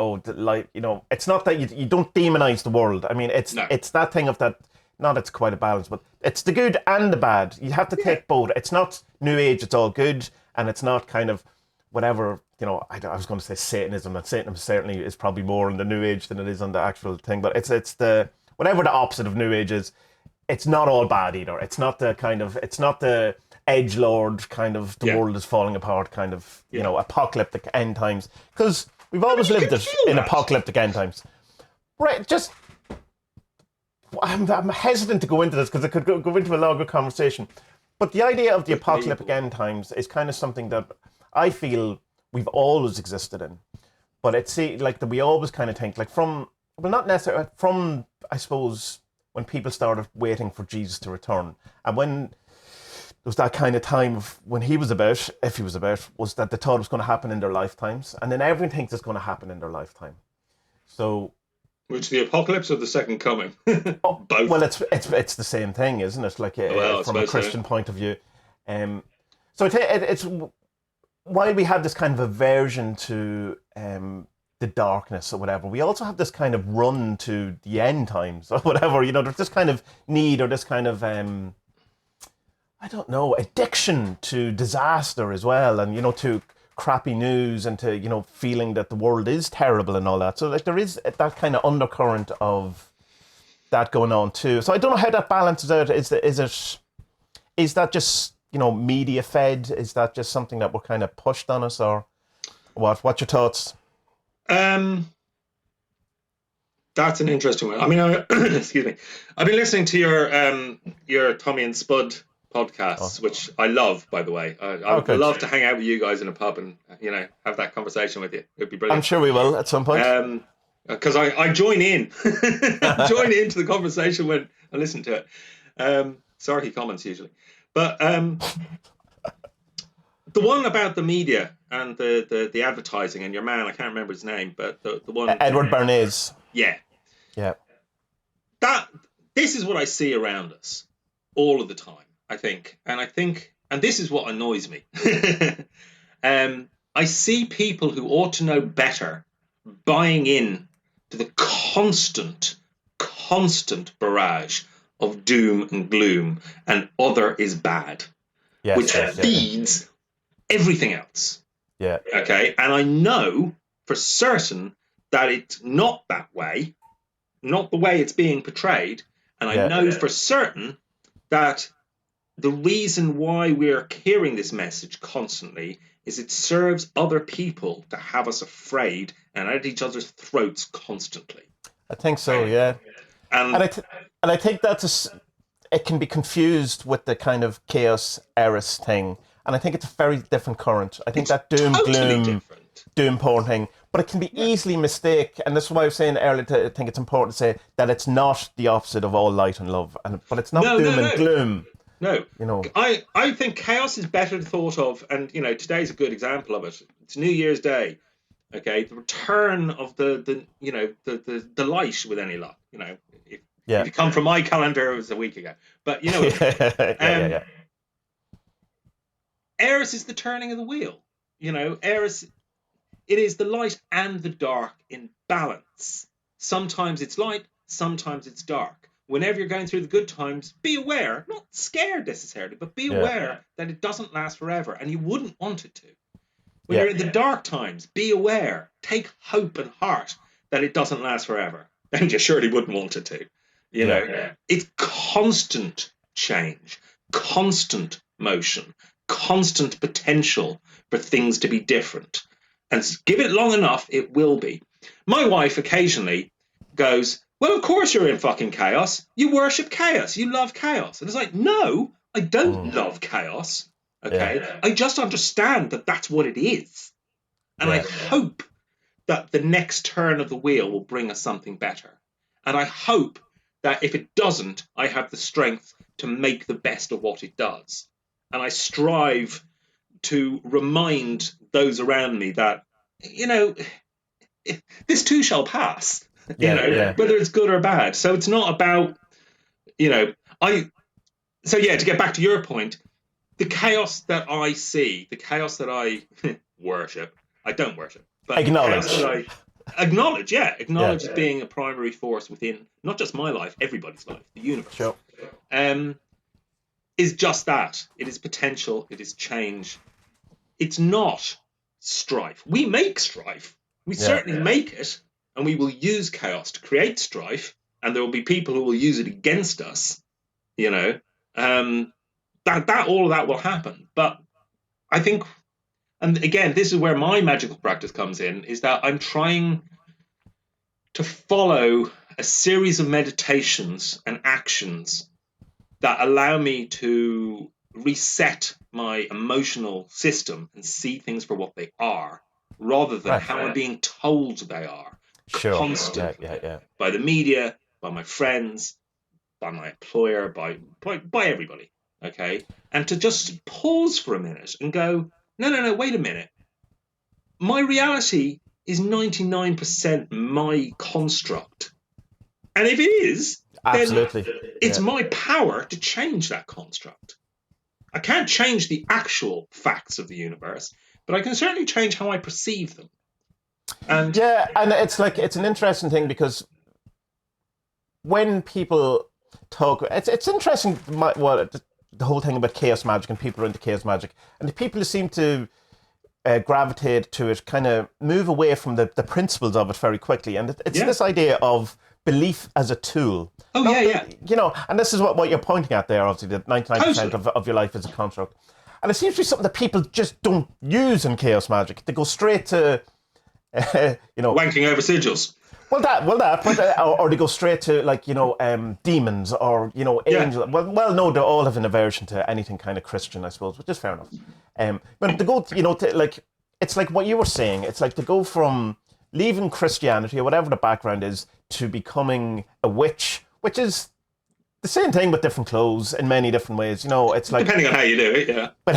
Speaker 1: it's not that you don't demonize the world. I mean, it's that thing of that... Not it's quite a balance, but it's the good and the bad. You have to take both. It's not New Age, it's all good, and it's not kind of whatever, I was going to say Satanism, and Satanism certainly is probably more in the New Age than it is on the actual thing, but it's the... Whatever the opposite of New Age is, it's not all bad either. It's not the edgelord kind of the world is falling apart kind of, apocalyptic end times. Because we've always lived it in apocalyptic end times. Right, I'm hesitant to go into this because it could go into a longer conversation. But the idea of the apocalyptic end times is kind of something that I feel we've always existed in. But it's like that we always kind of think, like not necessarily, from, I suppose, when people started waiting for Jesus to return. And when there was that kind of time of when he was about, if he was about, was that they thought it was going to happen in their lifetimes. And then everyone thinks it's going to happen in their lifetime. So...
Speaker 2: Which, the apocalypse or the second coming? Both.
Speaker 1: Well, it's the same thing, isn't it? Like from a Christian point of view. So it's while we have this kind of aversion to the darkness or whatever, we also have this kind of run to the end times or whatever. There's this kind of need or this kind of I don't know, addiction to disaster as well, and to crappy news and to feeling that the world is terrible and all that. So like there is that kind of undercurrent of that going on too. So I don't know how that balances out. Is that just media fed? Is that just something that we're kind of pushed on us, or what? What's your thoughts?
Speaker 2: That's an interesting one. I mean, excuse me. I've been listening to your Tommy and Spud podcasts, which I love, by the way. I would love to hang out with you guys in a pub and have that conversation with you. It'd be brilliant.
Speaker 1: I'm sure we will at some point.
Speaker 2: Because I join in, join into the conversation when I listen to it. Sorry, comments usually, but the one about the media and the advertising and your man, I can't remember his name, but the one
Speaker 1: Edward Bernays.
Speaker 2: Yeah. This is what I see around us all of the time. I think, and this is what annoys me. I see people who ought to know better buying in to the constant barrage of doom and gloom and other is bad, which feeds everything else.
Speaker 1: Yeah.
Speaker 2: Okay, and I know for certain that it's not that way, not the way it's being portrayed, and I know for certain that the reason why we're hearing this message constantly is it serves other people to have us afraid and at each other's throats constantly.
Speaker 1: I think so, yeah. And I think it can be confused with the kind of chaos Eris thing. And I think it's a very different current. I think that doom, gloom, doom porn thing, but it can be easily mistaken. And this is why I was saying earlier, I think it's important to say that it's not the opposite of all light and love. But it's not doom and gloom.
Speaker 2: No, I think chaos is better thought of, and today's a good example of it. It's New Year's Day, okay, the return of the light with any luck. If you come from my calendar, it was a week ago, but Eris is the turning of the wheel. Eris, it is the light and the dark in balance. Sometimes it's light, sometimes it's dark. Whenever you're going through the good times, be aware, not scared necessarily, but be aware that it doesn't last forever, and you wouldn't want it to. When you're in the dark times, be aware, take hope and heart that it doesn't last forever, and you surely wouldn't want it to. It's constant change, constant motion, constant potential for things to be different. And give it long enough, it will be. My wife occasionally goes, well, of course you're in fucking chaos. You worship chaos. You love chaos. And it's like, no, I don't love chaos. Okay, I just understand that that's what it is, and I hope that the next turn of the wheel will bring us something better. And I hope that if it doesn't, I have the strength to make the best of what it does. And I strive to remind those around me that, this too shall pass, whether it's good or bad. So it's not about, so yeah, to get back to your point, the chaos that I see, the chaos that I worship, I don't worship, but the chaos that I acknowledge as being a primary force within not just my life, everybody's life, the universe, is just that. It is potential, it is change. It's not strife. We make strife. We certainly make it, and we will use chaos to create strife, and there will be people who will use it against us, that all of that will happen. But I think, and again, this is where my magical practice comes in, is that I'm trying to follow a series of meditations and actions that allow me to reset my emotional system and see things for what they are, rather than how I'm being told they are constantly by the media, by my friends, by my employer, by everybody. Okay, and to just pause for a minute and go, no, wait a minute. My reality is 99% my construct. And if it is, then it's my power to change that construct. I can't change the actual facts of the universe, but I can certainly change how I perceive them. And
Speaker 1: it's an interesting thing, because when people talk, it's interesting the whole thing about chaos magic, and people are into chaos magic, and the people who seem to gravitate to it kind of move away from the principles of it very quickly. And it's this idea of belief as a tool. And this is what you're pointing at there, obviously, that 99% of your life is a construct. And it seems to be something that people just don't use in chaos magic. They go straight to,
Speaker 2: wanking over sigils.
Speaker 1: Or they go straight to demons or angels. Well, no, they all have an aversion to anything kind of Christian, I suppose, which is fair enough. But to go, it's like what you were saying. It's like to go from leaving Christianity or whatever the background is to becoming a witch, which is the same thing but different clothes in many different ways. It's like
Speaker 2: depending on how you do it, yeah.
Speaker 1: But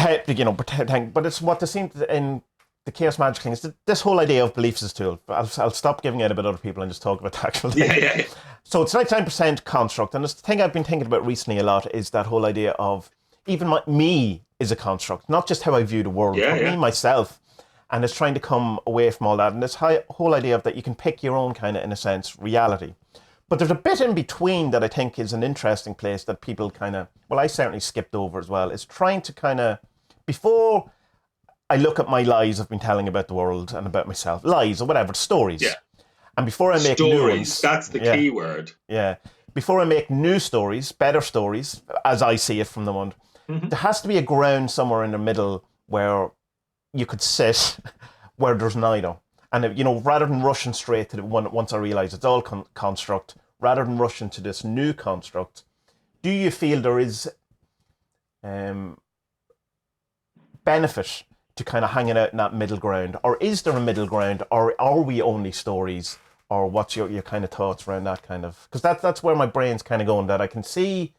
Speaker 1: it's what they seem to, in the chaos magic thing, is this whole idea of beliefs as a tool. I'll stop giving it about other people and just talk about the actual thing.
Speaker 2: Yeah.
Speaker 1: So it's 99% construct, and the thing I've been thinking about recently a lot is that whole idea of even me is a construct, not just how I view the world, but me, myself. And it's trying to come away from all that. And this whole idea of that you can pick your own kind of, in a sense, reality. But there's a bit in between that I think is an interesting place that people kind of, I certainly skipped over as well, is trying to kind of, before I look at my lies I've been telling about the world and about myself, lies or whatever, stories.
Speaker 2: Yeah.
Speaker 1: And before I make new ones.
Speaker 2: That's the key word.
Speaker 1: Yeah. Before I make new stories, better stories, as I see it from the one, there has to be a ground somewhere in the middle where you could sit, where there's neither. And, rather than rushing straight to the one, once I realise it's all construct, rather than rushing to this new construct, do you feel there is benefit to kind of hanging out in that middle ground? Or is there a middle ground? Or are we only stories? Or what's your kind of thoughts around that kind of... Because that's where my brain's kind of going, that I can see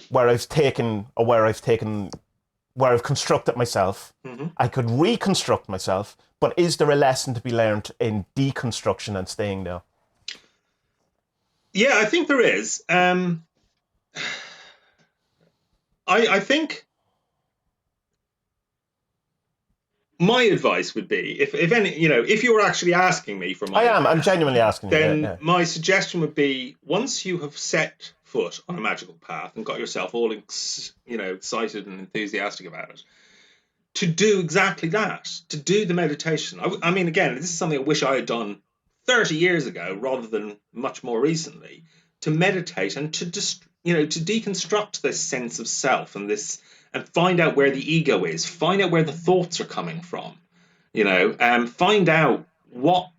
Speaker 1: where I've constructed myself. I could reconstruct myself, but is there a lesson to be learned in deconstruction and staying there?
Speaker 2: Yeah, I think there is. I think my advice would be, if you were actually asking me for my advice,
Speaker 1: I'm genuinely asking
Speaker 2: then
Speaker 1: you.
Speaker 2: My suggestion would be, once you have set foot on a magical path and got yourself all excited and enthusiastic about it, to do exactly that, to do the meditation. I mean, again, this is something I wish I had done 30 years ago rather than much more recently, to meditate and to just, to deconstruct this sense of self and find out where the ego is, find out where the thoughts are coming from, find out what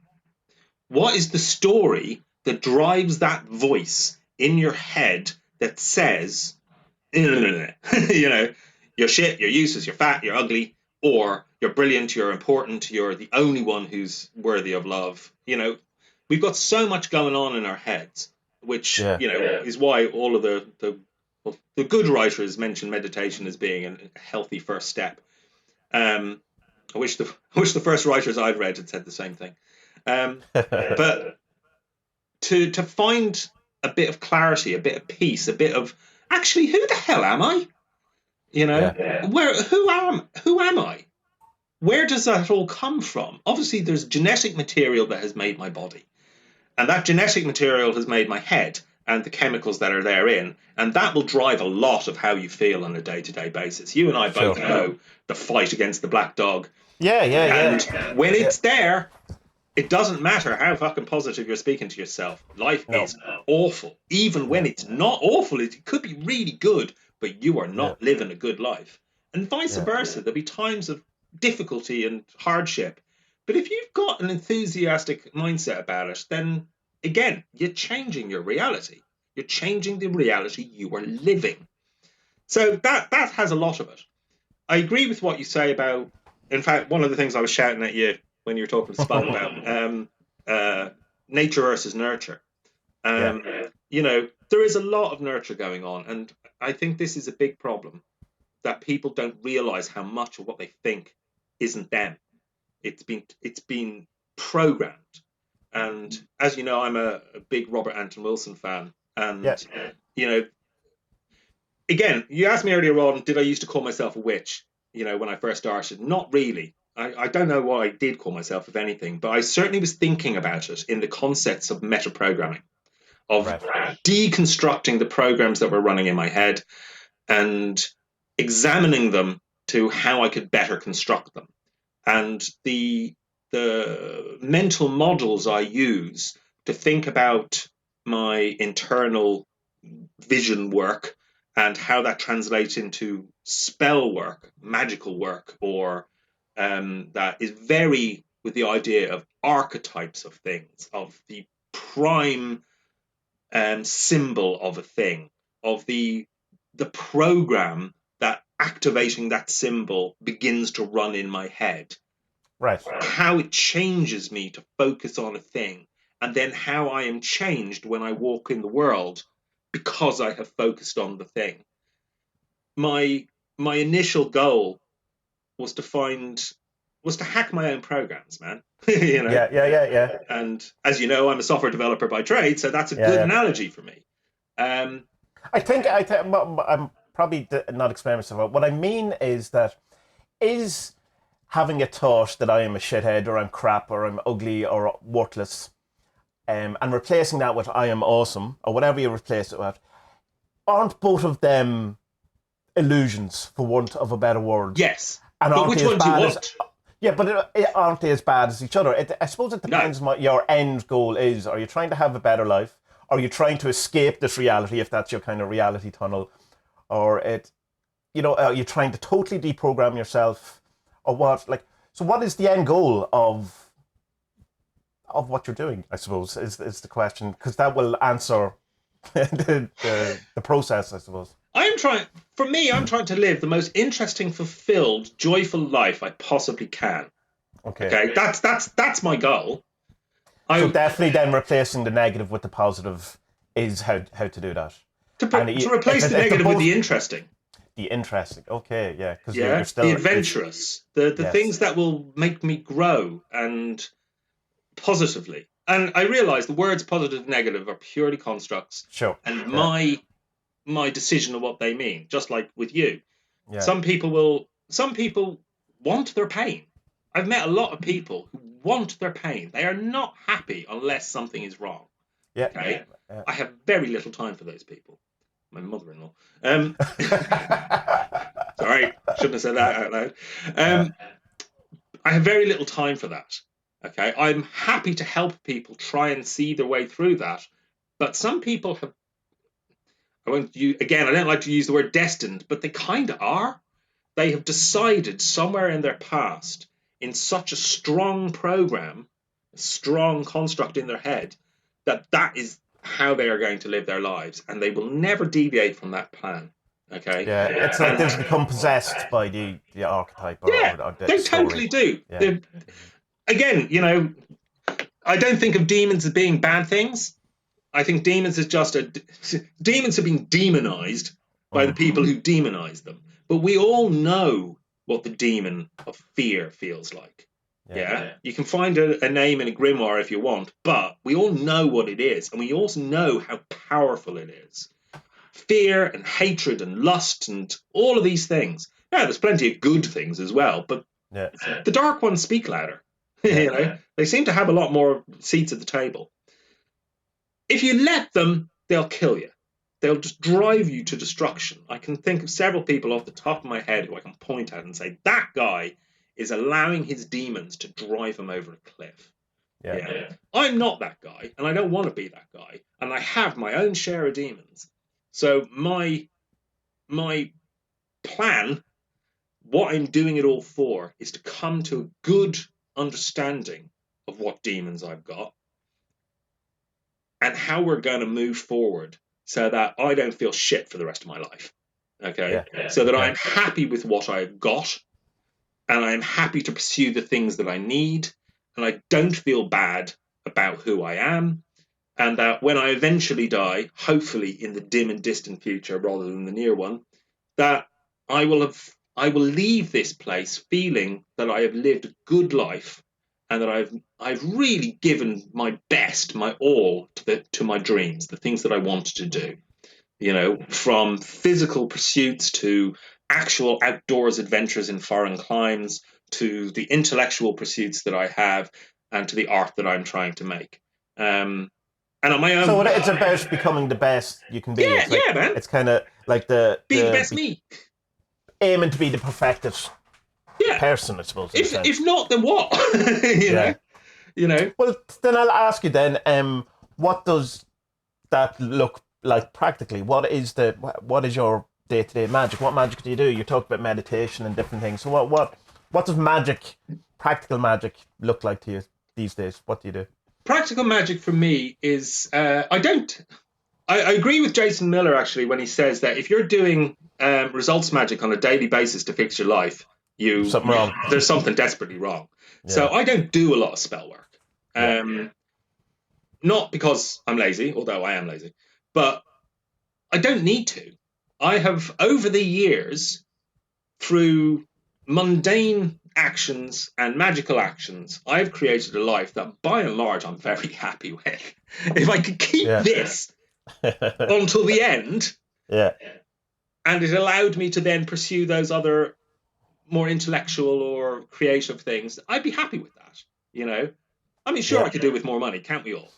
Speaker 2: is the story that drives that voice in your head that says, you're shit, you're useless, you're fat, you're ugly, or you're brilliant, you're important, you're the only one who's worthy of love. We've got so much going on in our heads, which is why all of the good writers mention meditation as being a healthy first step. I wish the first writers I'd read had said the same thing. But to find a bit of clarity, a bit of peace, a bit of actually, who the hell am I? Who am I? Where does that all come from? Obviously, there's genetic material that has made my body, and that genetic material has made my head and the chemicals that are therein, and that will drive a lot of how you feel on a day-to-day basis. You and I both know the fight against the black dog. And when it's there, it doesn't matter how fucking positive you're speaking to yourself. Life is awful. Even when it's not awful, it could be really good, but you are not living a good life. And vice versa. There'll be times of difficulty and hardship. But if you've got an enthusiastic mindset about it, then again, you're changing your reality. You're changing the reality you are living. So that has a lot of it. I agree with what you say about, in fact, one of the things I was shouting at you when you were talking to Spud about nature versus nurture. There is a lot of nurture going on, and I think this is a big problem, that people don't realize how much of what they think isn't them. It's been programmed. And as you know, I'm a big Robert Anton Wilson fan. And, again, you asked me earlier on, did I used to call myself a witch, when I first started? Not really. I don't know what I did call myself, if anything, but I certainly was thinking about it in the concepts of metaprogramming, of deconstructing the programs that were running in my head and examining them to how I could better construct them. And the mental models I use to think about my internal vision work and how that translates into spell work, magical work, or that is very with the idea of archetypes of things, of the prime symbol of a thing, of the program that activating that symbol begins to run in my head.
Speaker 1: Right.
Speaker 2: How it changes me to focus on a thing, and then how I am changed when I walk in the world because I have focused on the thing. My initial goal was to hack my own programs, man.
Speaker 1: Yeah.
Speaker 2: And as you know, I'm a software developer by trade, so that's a good analogy for me.
Speaker 1: I think I'm probably not explaining myself. What I mean is that is having a thought that I am a shithead or I'm crap or I'm ugly or worthless, and replacing that with I am awesome or whatever you replace it with, aren't both of them illusions, for want of a better word?
Speaker 2: Yes.
Speaker 1: And
Speaker 2: but which one do you want?
Speaker 1: But aren't they as bad as each other? I suppose it depends on what your end goal is. Are you trying to have a better life? Are you trying to escape this reality, if that's your kind of reality tunnel? Or are you trying to totally deprogram yourself? Or what? So what is the end goal of what you're doing, I suppose, is the question. Because that will answer the process, I suppose.
Speaker 2: I'm trying to live the most interesting, fulfilled, joyful life I possibly can. Okay. That's my goal.
Speaker 1: So definitely then replacing the negative with the positive is how to do that.
Speaker 2: To replace the negative with the interesting.
Speaker 1: The interesting, okay, yeah. Because you're still
Speaker 2: the adventurous, the things that will make me grow and positively. And I realise the words positive and negative are purely constructs.
Speaker 1: Sure.
Speaker 2: And my decision of what they mean, just like with you.
Speaker 1: Yeah.
Speaker 2: Some people want their pain. I've met a lot of people who want their pain. They are not happy unless something is wrong.
Speaker 1: Yeah.
Speaker 2: Okay. Yeah. I have very little time for those people. My mother-in-law. Sorry, shouldn't have said that out loud. I have very little time for that. Okay, I'm happy to help people try and see their way through that, but some people have. I don't like to use the word destined, but they kind of are. They have decided somewhere in their past, in such a strong program, a strong construct in their head, that is how they are going to live their lives, and they will never deviate from that plan. Okay.
Speaker 1: Yeah, it's like they've become possessed by the archetype or the
Speaker 2: They
Speaker 1: story.
Speaker 2: totally do.
Speaker 1: Yeah.
Speaker 2: Again, I don't think of demons as being bad things. I think demons is just demons have been demonized by the people who demonize them. But we all know what the demon of fear feels like. Yeah. You can find a name in a grimoire if you want, but we all know what it is, and we also know how powerful it is. Fear and hatred and lust and all of these things. Now, there's plenty of good things as well, but the dark ones speak louder. They seem to have a lot more seats at the table. If you let them, they'll kill you. They'll just drive you to destruction. I can think of several people off the top of my head who I can point at and say, that guy is allowing his demons to drive him over a cliff. Yeah. I'm not that guy, and I don't want to be that guy, and I have my own share of demons. So my plan, what I'm doing it all for, is to come to a good understanding of what demons I've got and how we're going to move forward so that I don't feel shit for the rest of my life. Okay? So that I'm happy with what I've got, and I'm happy to pursue the things that I need, and I don't feel bad about who I am, and that when I eventually die, hopefully in the dim and distant future rather than the near one, that I will leave this place feeling that I have lived a good life, and that I've really given my best, my all to my dreams, the things that I wanted to do. From physical pursuits to actual outdoors adventures in foreign climes, to the intellectual pursuits that I have, and to the art that I'm trying to make. And on my own.
Speaker 1: So it's about becoming the best you can be.
Speaker 2: Yeah,
Speaker 1: it's like,
Speaker 2: man.
Speaker 1: It's kind of like
Speaker 2: be the best me.
Speaker 1: Aiming to be the perfected person, I suppose.
Speaker 2: If not, then what? you know.
Speaker 1: Well, then I'll ask you then. What does that look like practically? What is your day-to-day magic? What magic do you do? You talk about meditation and different things. So what does practical magic, look like to you these days? What do you do?
Speaker 2: Practical magic for me is I agree with Jason Miller actually when he says that if you're doing results magic on a daily basis to fix your life, there's something desperately wrong. Yeah. So I don't do a lot of spell work. Not because I'm lazy, although I am lazy, but I don't need to. I have, over the years, through mundane actions and magical actions, I've created a life that, by and large, I'm very happy with. If I could keep this until the end, and it allowed me to then pursue those other more intellectual or creative things, I'd be happy with that. I mean, sure, I could do with more money, can't we all?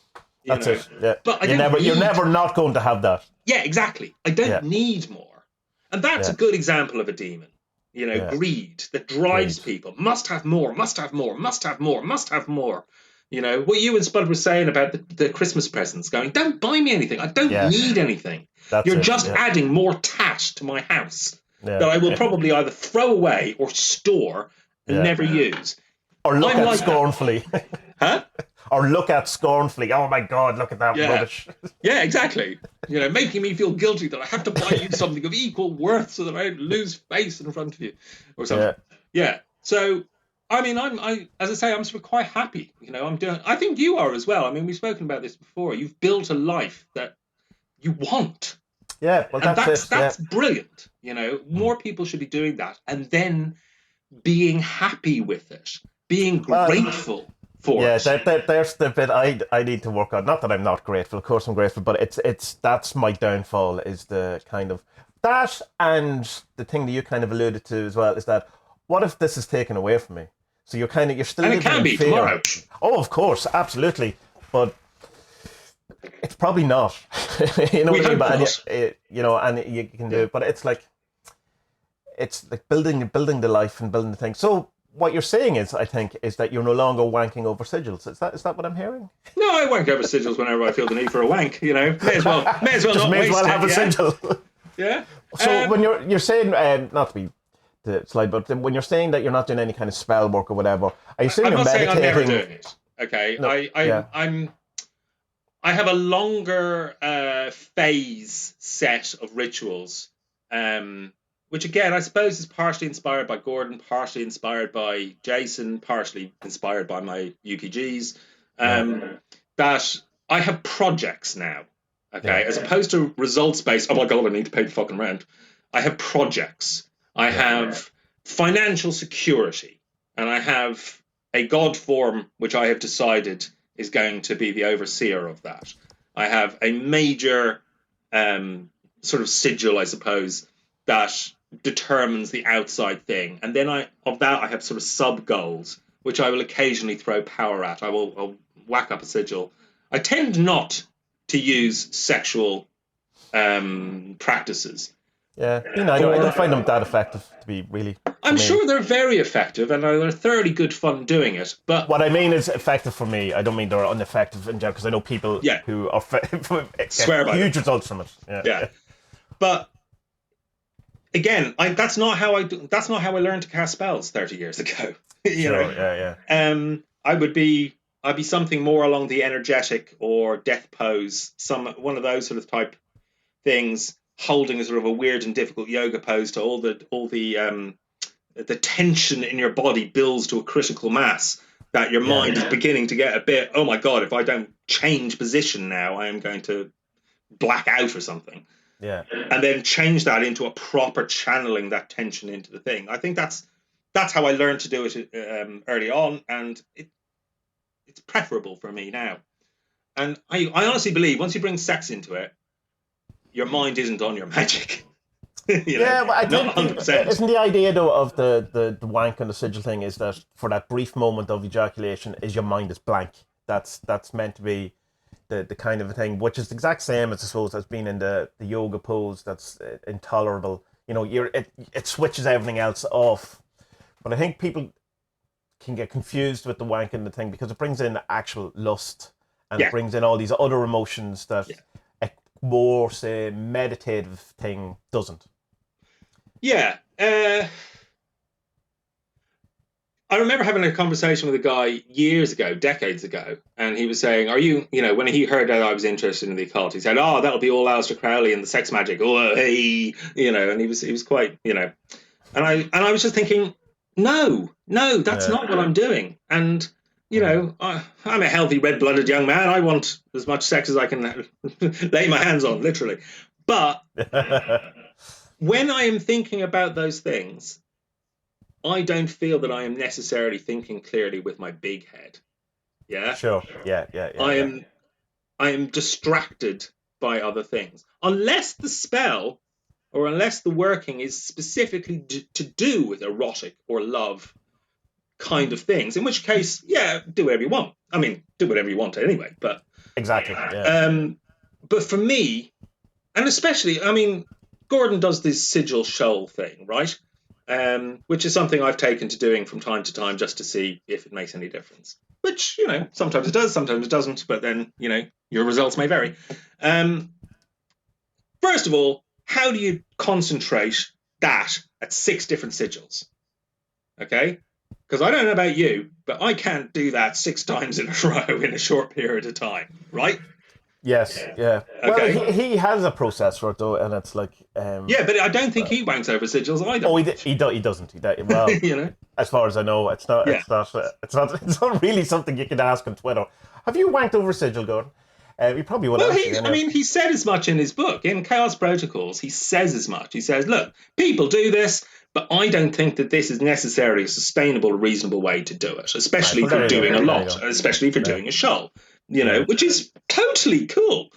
Speaker 1: That's it. Yeah.
Speaker 2: But
Speaker 1: you're never not going to have that.
Speaker 2: Yeah, exactly. I don't need more. And that's a good example of a demon. Greed that drives people. Must have more, must have more, must have more, must have more. What you and Spud were saying about the Christmas presents, going, don't buy me anything. I don't need anything. You're just adding more tat to my house that I will probably either throw away or store and never use.
Speaker 1: Or look at scornfully.
Speaker 2: Huh?
Speaker 1: Or look at scornfully. Oh my God, look at that rubbish.
Speaker 2: Yeah, exactly. Making me feel guilty that I have to buy you something of equal worth so that I don't lose face in front of you or something. Yeah. So, I mean, as I say, I'm sort of quite happy. I think you are as well. I mean, we've spoken about this before. You've built a life that you want.
Speaker 1: Yeah, well,
Speaker 2: that's brilliant. More people should be doing that, and then being happy with it, being grateful.
Speaker 1: There's the bit I need to work on. Not that I'm not grateful, of course I'm grateful, but that's my downfall, is the kind of that, and the thing that you kind of alluded to as well is that what if this is taken away from me? So you're still living in fear. And it can be tomorrow. Oh, of course, absolutely, but it's probably not. You know what I mean? And you can do it, but it's like building the life and building the thing. So what you're saying is, I think, is that you're no longer wanking over sigils. Is that what I'm hearing?
Speaker 2: No, I wank over sigils whenever I feel the need for a wank. May as well
Speaker 1: have a sigil.
Speaker 2: Yeah.
Speaker 1: So when you're saying, not to be the slide, but when you're saying that you're not doing any kind of spell work or whatever, are you saying you're meditating?
Speaker 2: I'm never doing it. Okay. No, I have a longer phase set of rituals which again I suppose is partially inspired by Gordon, partially inspired by Jason, partially inspired by my UPGs. That I have projects now, okay, as opposed to results based. Oh my god, I need to pay the fucking rent. I have projects. I have financial security, and I have a god form which I have decided is going to be the overseer of that. I have a major sort of sigil, I suppose, that determines the outside thing, and then I have sort of sub goals which I will occasionally throw power at. I'll whack up a sigil. I tend not to use sexual practices.
Speaker 1: Yeah, I don't find them that effective, to be really.
Speaker 2: I'm sure they're very effective, and they're thoroughly good fun doing it. But
Speaker 1: what I mean is effective for me. I don't mean they're ineffective in general, because I know people who are
Speaker 2: swear by
Speaker 1: huge results from it.
Speaker 2: Yeah. But again, that's not how I do. That's not how I learned to cast spells 30 years ago. you know? I'd be something more along the energetic or death pose, one of those sort of type things, holding a sort of a weird and difficult yoga pose to all the tension in your body builds to a critical mass that your mind is beginning to get a bit, oh my god, if I don't change position now, I am going to black out or something.
Speaker 1: Yeah.
Speaker 2: And then change that into a proper channeling that tension into the thing. I think that's how I learned to do it early on, and it's preferable for me now. And I honestly believe once you bring sex into it, your mind isn't on your magic.
Speaker 1: But I
Speaker 2: not 100%.
Speaker 1: Isn't the idea though of the wank and the sigil thing is that for that brief moment of ejaculation, is your mind is blank. That's meant to be the kind of a thing, which is the exact same as I suppose as being in the yoga pose. That's intolerable. It switches everything else off. But I think people can get confused with the wank and the thing because it brings in actual lust and it brings in all these other emotions that a more say meditative thing doesn't.
Speaker 2: Yeah. I remember having a conversation with a guy years ago, decades ago, and he was saying, "Are you, when he heard that I was interested in the occult, he said, "Oh, that'll be all Aleister Crowley and the sex magic." Oh, hey, and he was quite, and I was just thinking, no, that's not what I'm doing. And I'm a healthy, red-blooded young man. I want as much sex as I can lay my hands on, literally. But when I am thinking about those things, I don't feel that I am necessarily thinking clearly with my big head. Yeah?
Speaker 1: Sure. Yeah.
Speaker 2: I am distracted by other things. Unless the spell or unless the working is specifically to do with erotic or love kind of things, in which case, do whatever you want. I mean, do whatever you want anyway, but...
Speaker 1: Exactly, yeah.
Speaker 2: But for me, and especially, I mean, Gordon does this sigil shoal thing, right? Which is something I've taken to doing from time to time just to see if it makes any difference. Which, sometimes it does, sometimes it doesn't, but then, your results may vary. First of all, how do you concentrate that at 6 different sigils? Okay? Because I don't know about you, but I can't do that 6 times in a row in a short period of time, right?
Speaker 1: Yes, yeah. Okay. Well, he has a process for it though, and it's like.
Speaker 2: Yeah, but I don't think he wanks over sigils either.
Speaker 1: Oh, he doesn't. Well, as far as I know, it's not. Yeah. It's not really something you can ask on Twitter. Have you wanked over sigil, Gordon? You probably would.
Speaker 2: Well, he said as much in his book in Chaos Protocols. He says as much. He says, "Look, people do this, but I don't think that this is necessarily a sustainable, reasonable way to do it, especially if you're doing a lot, especially if you're doing a shoal." Which is totally cool.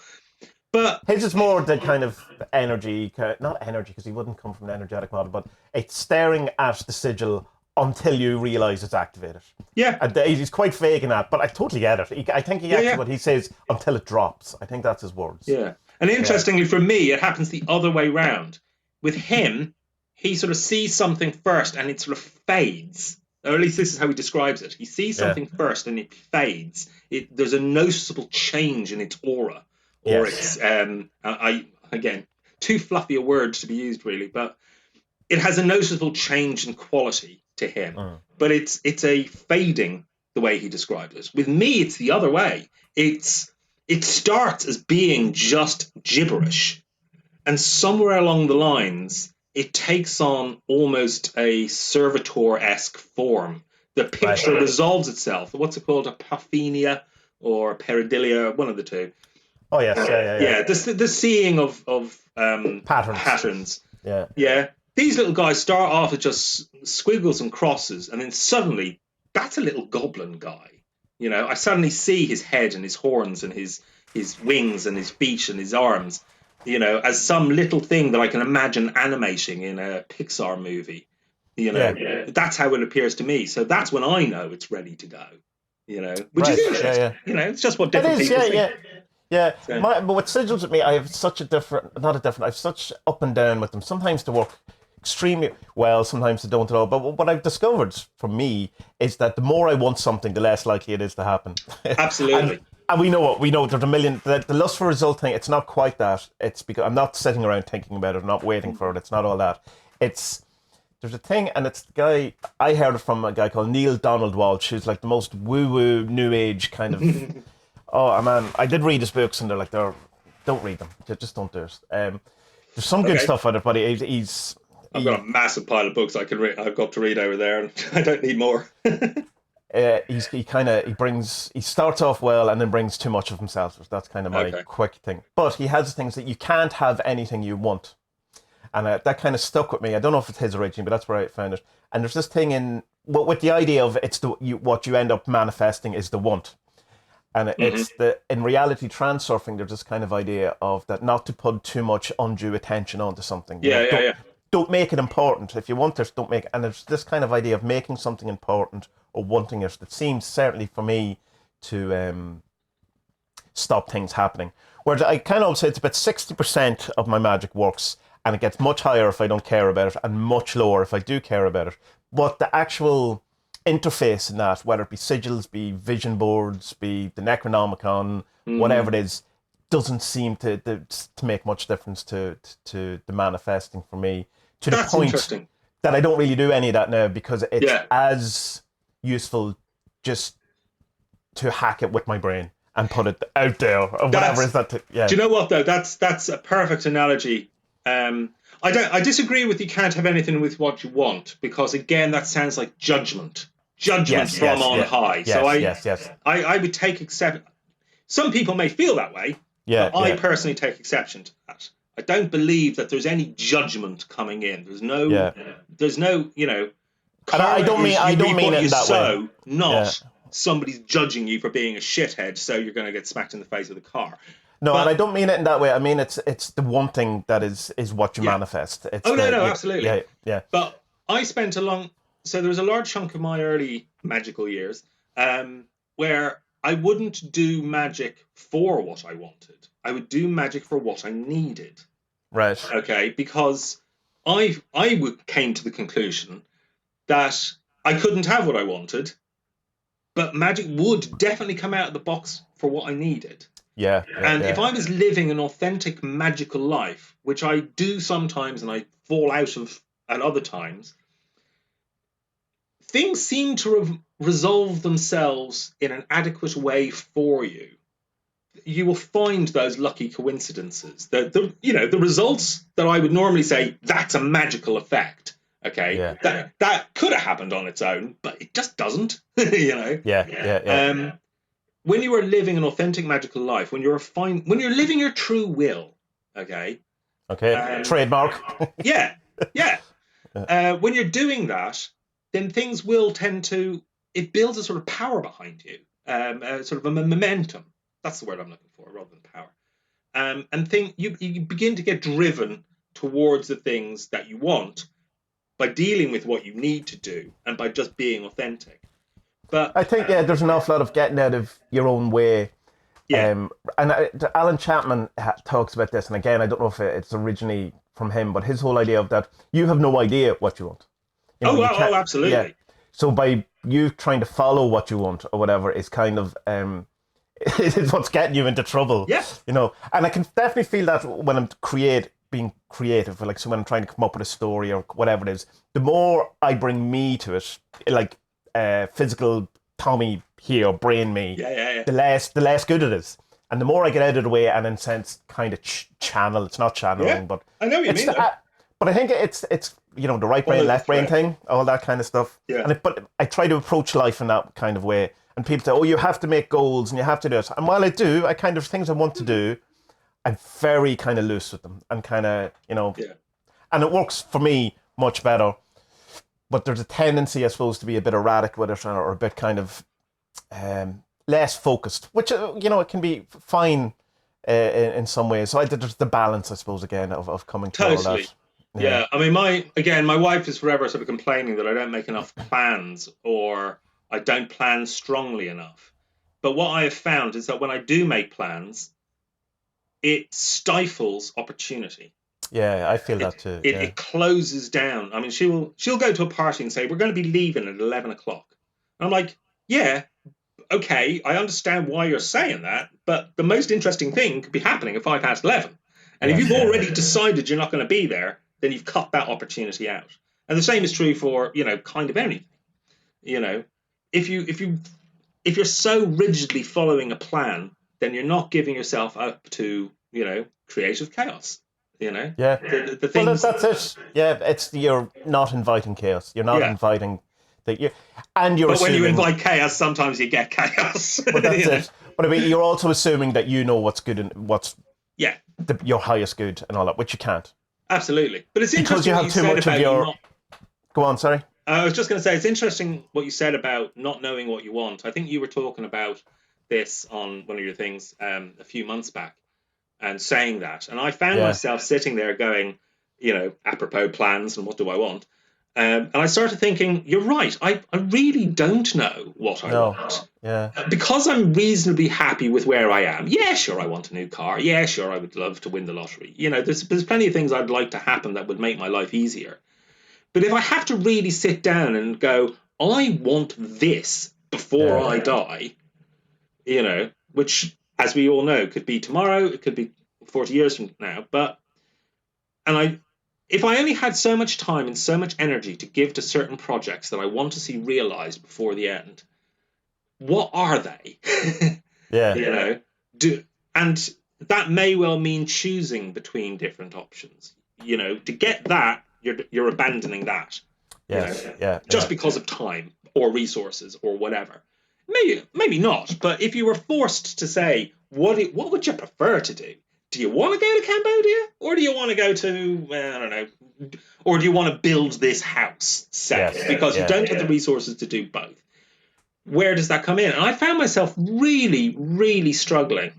Speaker 2: But
Speaker 1: his is more the kind of energy, not energy because he wouldn't come from an energetic model, but it's staring at the sigil until you realise it's activated.
Speaker 2: Yeah.
Speaker 1: And he's quite vague in that, but I totally get it. I think what he says, until it drops. I think that's his words.
Speaker 2: Yeah. And interestingly for me, it happens the other way round. With him, he sort of sees something first and it sort of fades. Or at least this is how he describes it. He sees something first and it fades. There's a noticeable change in its aura. Or it's, again, too fluffy a word to be used really, but it has a noticeable change in quality to him. But it's a fading the way he describes it. With me, it's the other way. It starts as being just gibberish. And somewhere along the lines, it takes on almost a servitor-esque form. The picture resolves itself. What's it called? A paphenia or pareidolia, one of the two.
Speaker 1: Oh yes,
Speaker 2: Yeah. The seeing of
Speaker 1: patterns.
Speaker 2: Yeah. These little guys start off as just squiggles and crosses, and then suddenly that's a little goblin guy. I suddenly see his head and his horns and his wings and his feet and his arms, as some little thing that I can imagine animating in a Pixar movie. That's how it appears to me. So that's when I know it's ready to go. Which is interesting. It's just what different people think.
Speaker 1: Yeah. But with Sigils with me, I have such I have such up and down with them. Sometimes they work extremely well, sometimes they don't at all. But what I've discovered for me is that the more I want something, the less likely it is to happen.
Speaker 2: Absolutely.
Speaker 1: And we know there's a million, the lust for result thing, it's not quite that. It's because I'm not sitting around thinking about it, I'm not waiting for it. It's not all that. There's a thing, and it's the guy, I heard it from a guy called Neil Donald Walsh, who's like the most woo-woo, new age kind of, oh man, I did read his books and don't read them, just don't do it. There's some good stuff on it, but
Speaker 2: I've got a massive pile of books I've got to read over there, and I don't need more.
Speaker 1: He starts off well and then brings too much of himself. That's kind of my quick thing. But he has things that you can't have anything you want. And that kind of stuck with me. I don't know if it's his originally, but that's where I found it. And there's this thing with the idea of what you end up manifesting is the want. And it's in reality transurfing, there's this kind of idea of that not to put too much undue attention onto something. Don't make it important. If you want this, don't make it. And there's this kind of idea of making something important or wanting it that seems certainly for me to stop things happening. Whereas I kind of say it's about 60% of my magic works, and it gets much higher if I don't care about it and much lower if I do care about it. But the actual interface in that, whether it be sigils, be vision boards, be the Necronomicon, whatever it is, doesn't seem to make much difference to the manifesting for me.
Speaker 2: That's
Speaker 1: the point
Speaker 2: interesting.
Speaker 1: That I don't really do any of that now because it's as useful just to hack it with my brain and put it out there or whatever is that. Do
Speaker 2: you know what though? That's a perfect analogy. I disagree with you can't have anything with what you want because again that sounds like judgment from on high. I would take exception. Some people may feel that way. But I personally take exception to that. I don't believe that there's any judgment coming in. There's no,
Speaker 1: And I don't mean it that way.
Speaker 2: Not somebody's judging you for being a shithead, so you're going to get smacked in the face with a car.
Speaker 1: No, and I don't mean it in that way. I mean it's the one thing that is what you manifest. It's
Speaker 2: absolutely.
Speaker 1: Yeah.
Speaker 2: But I spent so there was a large chunk of my early magical years where I wouldn't do magic for what I wanted. I would do magic for what I needed.
Speaker 1: Right.
Speaker 2: Okay, because I came to the conclusion that I couldn't have what I wanted, but magic would definitely come out of the box for what I needed. And if I was living an authentic magical life, which I do sometimes and I fall out of at other times, things seem to resolve themselves in an adequate way for you. You will find those lucky coincidences. The results that I would normally say that's a magical effect. Okay, that could have happened on its own, but it just doesn't. When you are living an authentic magical life, when you're living your true will. Okay.
Speaker 1: Trademark.
Speaker 2: When you're doing that, then things will tend to. It builds a sort of power behind you, sort of a momentum. That's the word I'm looking for, rather than power. And you begin to get driven towards the things that you want by dealing with what you need to do and by just being authentic. But
Speaker 1: I think there's an awful lot of getting out of your own way. And Alan Chapman talks about this, and again, I don't know if it's originally from him, but his whole idea of that you have no idea what you want.
Speaker 2: Absolutely. Yeah.
Speaker 1: So by you trying to follow what you want or whatever is kind of is what's getting you into trouble.
Speaker 2: Yes.
Speaker 1: And I can definitely feel that when I'm being creative, like so when I'm trying to come up with a story or whatever it is, the more I bring me to it, like physical Tommy here, brain me, the less good it is. And the more I get out of the way and in a sense kind of channel, it's not channeling, but
Speaker 2: I know what you
Speaker 1: it's
Speaker 2: mean.
Speaker 1: but I think it's the right brain, left brain thing, all that kind of stuff.
Speaker 2: Yeah.
Speaker 1: But I try to approach life in that kind of way. And people say, oh, you have to make goals and you have to do it. And while I do, I kind of things I want to do, I'm very kind of loose with them and kind of, and it works for me much better. But there's a tendency, I suppose, to be a bit erratic with it or a bit kind of less focused, which, it can be fine in some ways. So there's the balance, I suppose, again, of coming to all that.
Speaker 2: Yeah. I mean, my wife is forever sort of complaining that I don't make enough plans or I don't plan strongly enough. But what I have found is that when I do make plans, it stifles opportunity.
Speaker 1: Yeah, I feel that too.
Speaker 2: It closes down. I mean, she'll go to a party and say, we're going to be leaving at 11 o'clock. And I'm like, yeah, okay, I understand why you're saying that, but the most interesting thing could be happening at 11:05. And if you've already decided you're not going to be there, then you've cut that opportunity out. And the same is true for, kind of anything. If you're so rigidly following a plan, then you're not giving yourself up to, creative chaos.
Speaker 1: Yeah.
Speaker 2: The things.
Speaker 1: Well, that's it. Yeah, you're not inviting chaos. You're not inviting that you, and you're.
Speaker 2: But
Speaker 1: assuming,
Speaker 2: when you invite chaos, sometimes you get chaos.
Speaker 1: But that's it. But I mean, you're also assuming that you know what's good and what's your highest good and all that, which you can't.
Speaker 2: Absolutely, but it's interesting
Speaker 1: because you have too much of your. Go on, sorry.
Speaker 2: I was just going to say it's interesting what you said about not knowing what you want. I think you were talking about this on one of your things a few months back. And saying that, and I found myself sitting there going, apropos plans and what do I want, and I started thinking, you're right, I really don't know what I want.
Speaker 1: Yeah.
Speaker 2: Because I'm reasonably happy with where I am. Yeah, sure, I want a new car. Yeah, sure, I would love to win the lottery. There's plenty of things I'd like to happen that would make my life easier. But if I have to really sit down and go, I want this before I die, which, as we all know, could be tomorrow, it could be 40 years from now. If I only had so much time and so much energy to give to certain projects that I want to see realized before the end, what are they? And that may well mean choosing between different options. To get that, you're abandoning that. Just because of time or resources or whatever. Maybe not, but if you were forced to say, what would you prefer to do? Do you want to go to Cambodia? Or do you want to go to, I don't know, or do you want to build this house, because you don't have the resources to do both? Where does that come in? And I found myself really, really struggling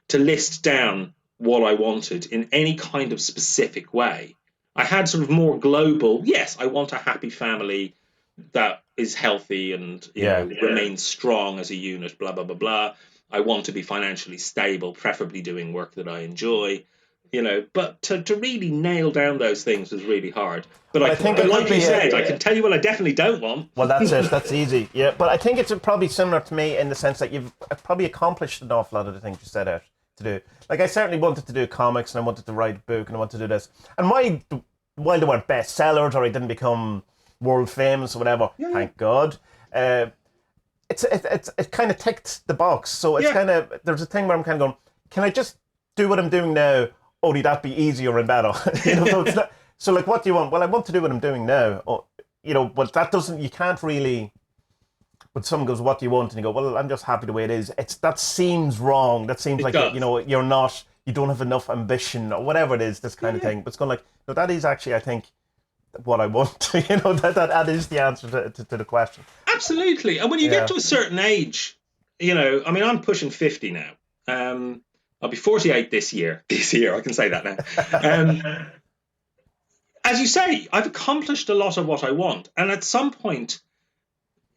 Speaker 2: to list down what I wanted in any kind of specific way. I had sort of more global, yes, I want a happy family that is healthy and remains strong as a unit, blah, blah, blah, blah. I want to be financially stable, preferably doing work that I enjoy, but to really nail down those things was really hard. But I think, like you said, I can tell you what I definitely don't want.
Speaker 1: Well, that's it. That's easy. Yeah, but I think it's probably similar to me in the sense that you've probably accomplished an awful lot of the things you set out to do. Like, I certainly wanted to do comics and I wanted to write a book and I wanted to do this. And while they weren't bestsellers or I didn't become world famous or whatever, thank God, it kind of ticked the box. So it's kind of, there's a thing where I'm kind of going, can I just do what I'm doing now? Only that'd be easier and better. So it's not, so like, what do you want? Well, I want to do what I'm doing now. But that doesn't, you can't really, when someone goes, what do you want? And you go, well, I'm just happy the way it is. That seems wrong. That seems like, you're not, you don't have enough ambition or whatever it is, this kind of thing. But it's going like, no, that is actually, I think, what I want. That is the answer to the question.
Speaker 2: Absolutely. And when you get to a certain age, I mean, I'm pushing 50 now. I'll be 48 this year. I can say that now. As you say, I've accomplished a lot of what I want. And at some point,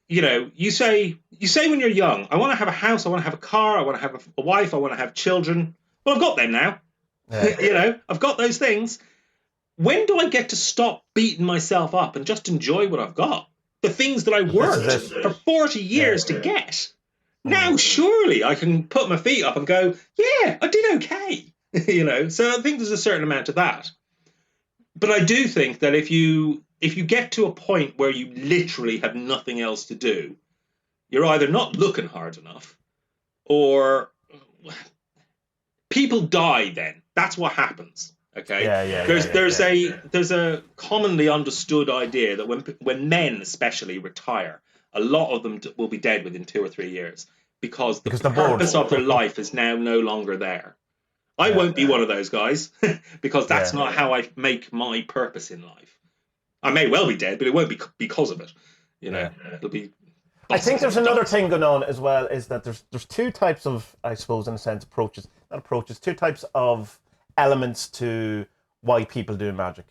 Speaker 2: you say when you're young, I want to have a house, I want to have a car, I want to have a wife, I want to have children. Well, I've got them now. I've got those things. When do I get to stop beating myself up and just enjoy what I've got? The things that I worked for 40 years to get. Now, surely I can put my feet up and go, yeah, I did okay. So I think there's a certain amount of that. But I do think that if you get to a point where you literally have nothing else to do, you're either not looking hard enough or people die, then that's what happens. Okay. There's a commonly understood idea that when men especially retire, a lot of them will be dead within 2 or 3 years because the purpose of their life is now no longer there. I won't be one of those guys because that's not how I make my purpose in life. I may well be dead, but it won't be because of it. You know, it'll be.
Speaker 1: I think there's another thing going on as well, is that there's two types of, I suppose, in a sense, two types of elements to why people do magic.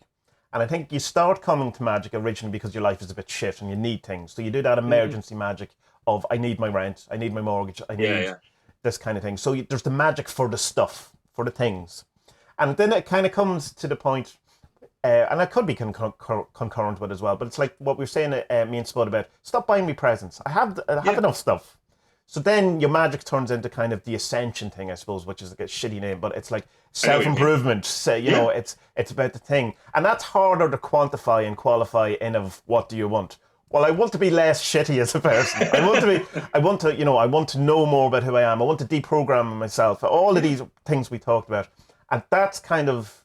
Speaker 1: And I think you start coming to magic originally because your life is a bit shit and you need things. So you do that emergency magic of, I need my rent, I need my mortgage, I need this kind of thing. So there's the magic for the stuff, for the things. And then it kind of comes to the point, and I could be concurrent with as well, but it's like what we were saying, me and Spud, about stop buying me presents. I have enough stuff. So then your magic turns into kind of the ascension thing, I suppose, which is like a shitty name, but it's like self-improvement. It's about the thing. And that's harder to quantify and qualify in of what do you want. Well, I want to be less shitty as a person. I want to know more about who I am. I want to deprogram myself. All of these things we talked about. And that's kind of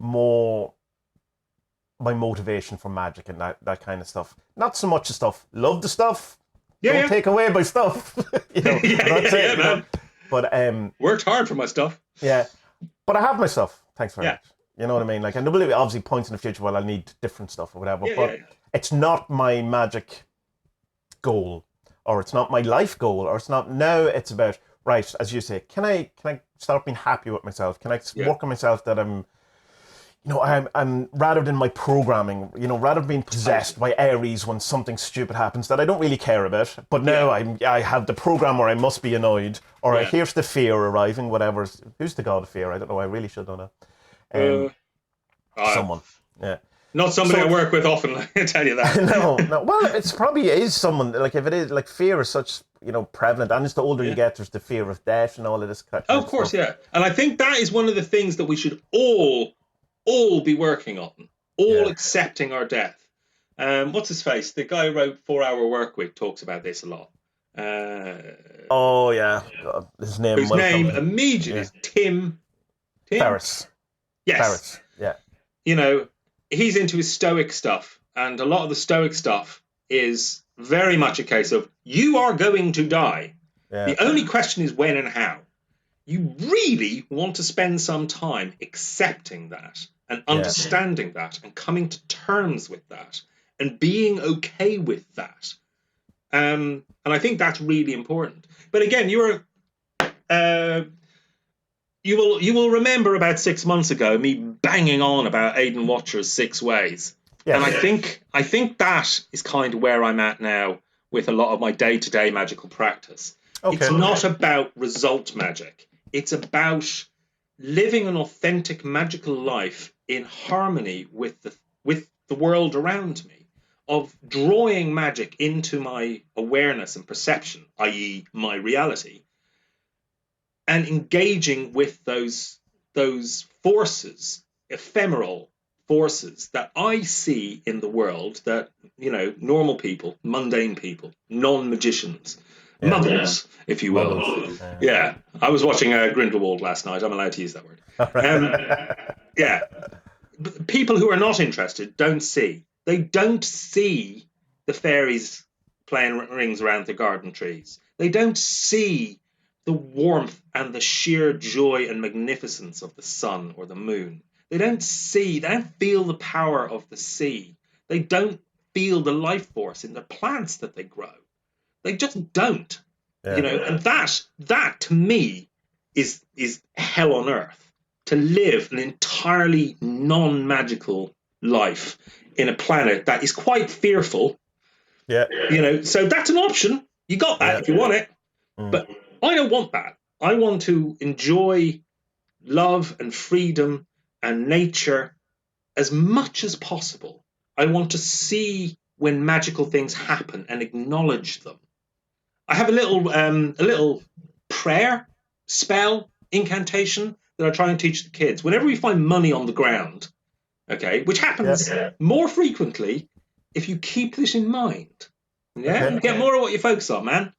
Speaker 1: more my motivation for magic and that kind of stuff. Not so much the stuff. Love the stuff. Don't take away my stuff.
Speaker 2: Man.
Speaker 1: But
Speaker 2: worked hard for my stuff.
Speaker 1: Yeah, but I have my stuff. Thanks very much. You know what I mean? Like, and there will be obviously points in the future where I'll need different stuff or whatever. But it's not my magic goal, or it's not my life goal, or it's not. Now it's about, right, as you say, can I start being happy with myself? Can I work on myself that I'm rather than my programming, rather than being possessed by Aries when something stupid happens that I don't really care about, but now I have the program where I must be annoyed, or here's the fear arriving, whatever. Who's the god of fear? I don't know. I really should know that. Someone. Yeah.
Speaker 2: Not somebody I work with often, I tell you that.
Speaker 1: No. Well, it's probably is someone, like, if it is, like, fear is such, prevalent, and just the older you get, there's the fear of death and all of this kind of stuff.
Speaker 2: Of course, yeah. And I think that is one of the things that we should all be working on, accepting our death. What's his face? The guy who wrote 4 Hour Workweek talks about this a lot.
Speaker 1: God, his name.
Speaker 2: Whose name immediately is Tim
Speaker 1: Ferriss.
Speaker 2: Yes.
Speaker 1: Ferriss. Yeah.
Speaker 2: He's into his Stoic stuff, and a lot of the Stoic stuff is very much a case of you are going to die. Yeah. The only question is when and how. You really want to spend some time accepting that and understanding that and coming to terms with that and being okay with that. And I think that's really important. But again, you will remember about 6 months ago me banging on about Aidan Watcher's 6 ways. Yes. And I think that is kind of where I'm at now with a lot of my day-to-day magical practice. Okay. It's not about result magic. It's about living an authentic magical life in harmony with the world around me, of drawing magic into my awareness and perception, i.e. my reality, and engaging with those forces, ephemeral forces that I see in the world that, normal people, mundane people, non-magicians, muggles, if you will. Yeah. I was watching Grindelwald last night. I'm allowed to use that word. People who are not interested don't see. They don't see the fairies playing rings around the garden trees. They don't see the warmth and the sheer joy and magnificence of the sun or the moon. They don't feel the power of the sea. They don't feel the life force in the plants that they grow. They just don't, and that to me is hell on earth, to live an entirely non-magical life in a planet that is quite fearful. Yeah. So that's an option. You got that if you want it. But I don't want that. I want to enjoy love and freedom and nature as much as possible. I want to see when magical things happen and acknowledge them. I have a little prayer spell incantation that I try and teach the kids. Whenever we find money on the ground, which happens more frequently if you keep this in mind. Yeah, you get more of what you focus on, man.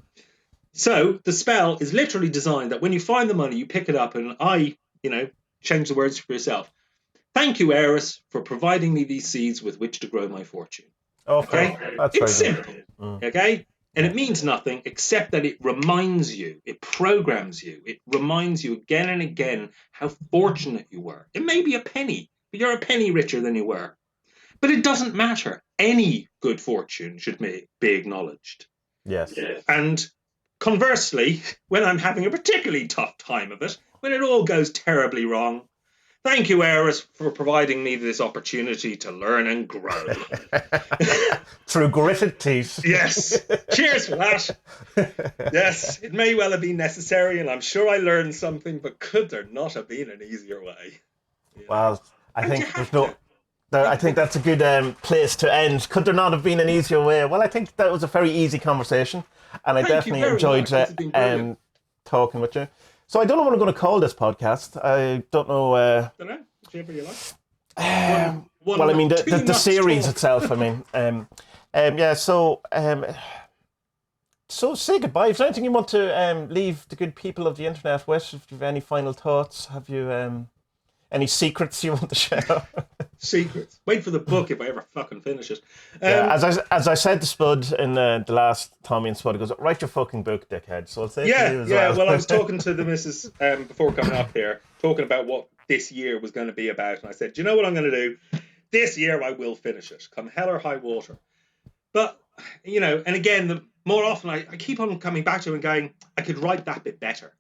Speaker 2: So the spell is literally designed that when you find the money, you pick it up, and change the words for yourself. Thank you, Eris, for providing me these seeds with which to grow my fortune.
Speaker 1: Okay, that's
Speaker 2: it's
Speaker 1: very
Speaker 2: simple.
Speaker 1: good.
Speaker 2: Okay, and it means nothing except that it reminds you, it programs you, it reminds you again and again how fortunate you were. It may be a penny, but you're a penny richer than you were. But it doesn't matter. Any good fortune should be acknowledged.
Speaker 1: Yes.
Speaker 2: And conversely, when I'm having a particularly tough time of it, when it all goes terribly wrong, thank you, Eris, for providing me this opportunity to learn and grow.
Speaker 1: Through gritted teeth.
Speaker 2: Yes. Cheers for that. Yes, it may well have been necessary, and I'm sure I learned something, but could there not have been an easier way?
Speaker 1: Well, I think there's no... I think that's a good place to end. Could there not have been an easier way? Well, I think that was a very easy conversation, and I definitely enjoyed talking with you. So I don't know what I'm going to call this podcast. I don't know.
Speaker 2: Don't know. Whichever you like.
Speaker 1: Well, I mean the series itself. I mean, yeah. So say goodbye. Is there anything you want to leave the good people of the internet with? If you have any final thoughts, have you any secrets you want to share?
Speaker 2: Secrets. Wait for the book if I ever fucking finish it.
Speaker 1: As I said to Spud in the last Tommy and Spud, he goes, write your fucking book, dickhead. So I'll say to you as well.
Speaker 2: Well, I was talking to the missus before coming up here, talking about what this year was going to be about, and I said, do you know what I'm going to do? This year I will finish it, come hell or high water. But, and again, the more often I keep on coming back to it and going, I could write that bit better.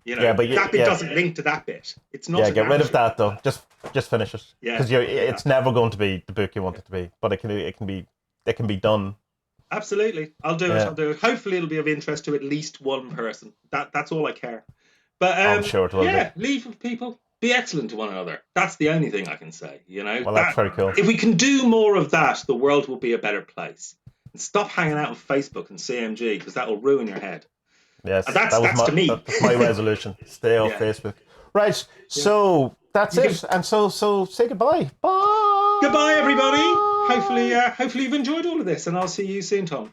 Speaker 2: But that bit doesn't link to that bit. It's not.
Speaker 1: Yeah, get rid of that though. Just finish it. Yeah, because it's never going to be the book you want it to be, but it can be done.
Speaker 2: Absolutely, I'll do it. I'll do it. Hopefully, it'll be of interest to at least one person. That's all I care. But
Speaker 1: I'm sure it will.
Speaker 2: Yeah, leave with people. Be excellent to one another. That's the only thing I can say.
Speaker 1: Well, that's very cool.
Speaker 2: If we can do more of that, the world will be a better place. And stop hanging out on Facebook and CMG because that will ruin your head.
Speaker 1: Yes,
Speaker 2: that's to me.
Speaker 1: That's my resolution. Stay off Facebook. Right, so that's it. And so say goodbye. Bye.
Speaker 2: Goodbye, everybody. Hopefully you've enjoyed all of this, and I'll see you soon, Tom.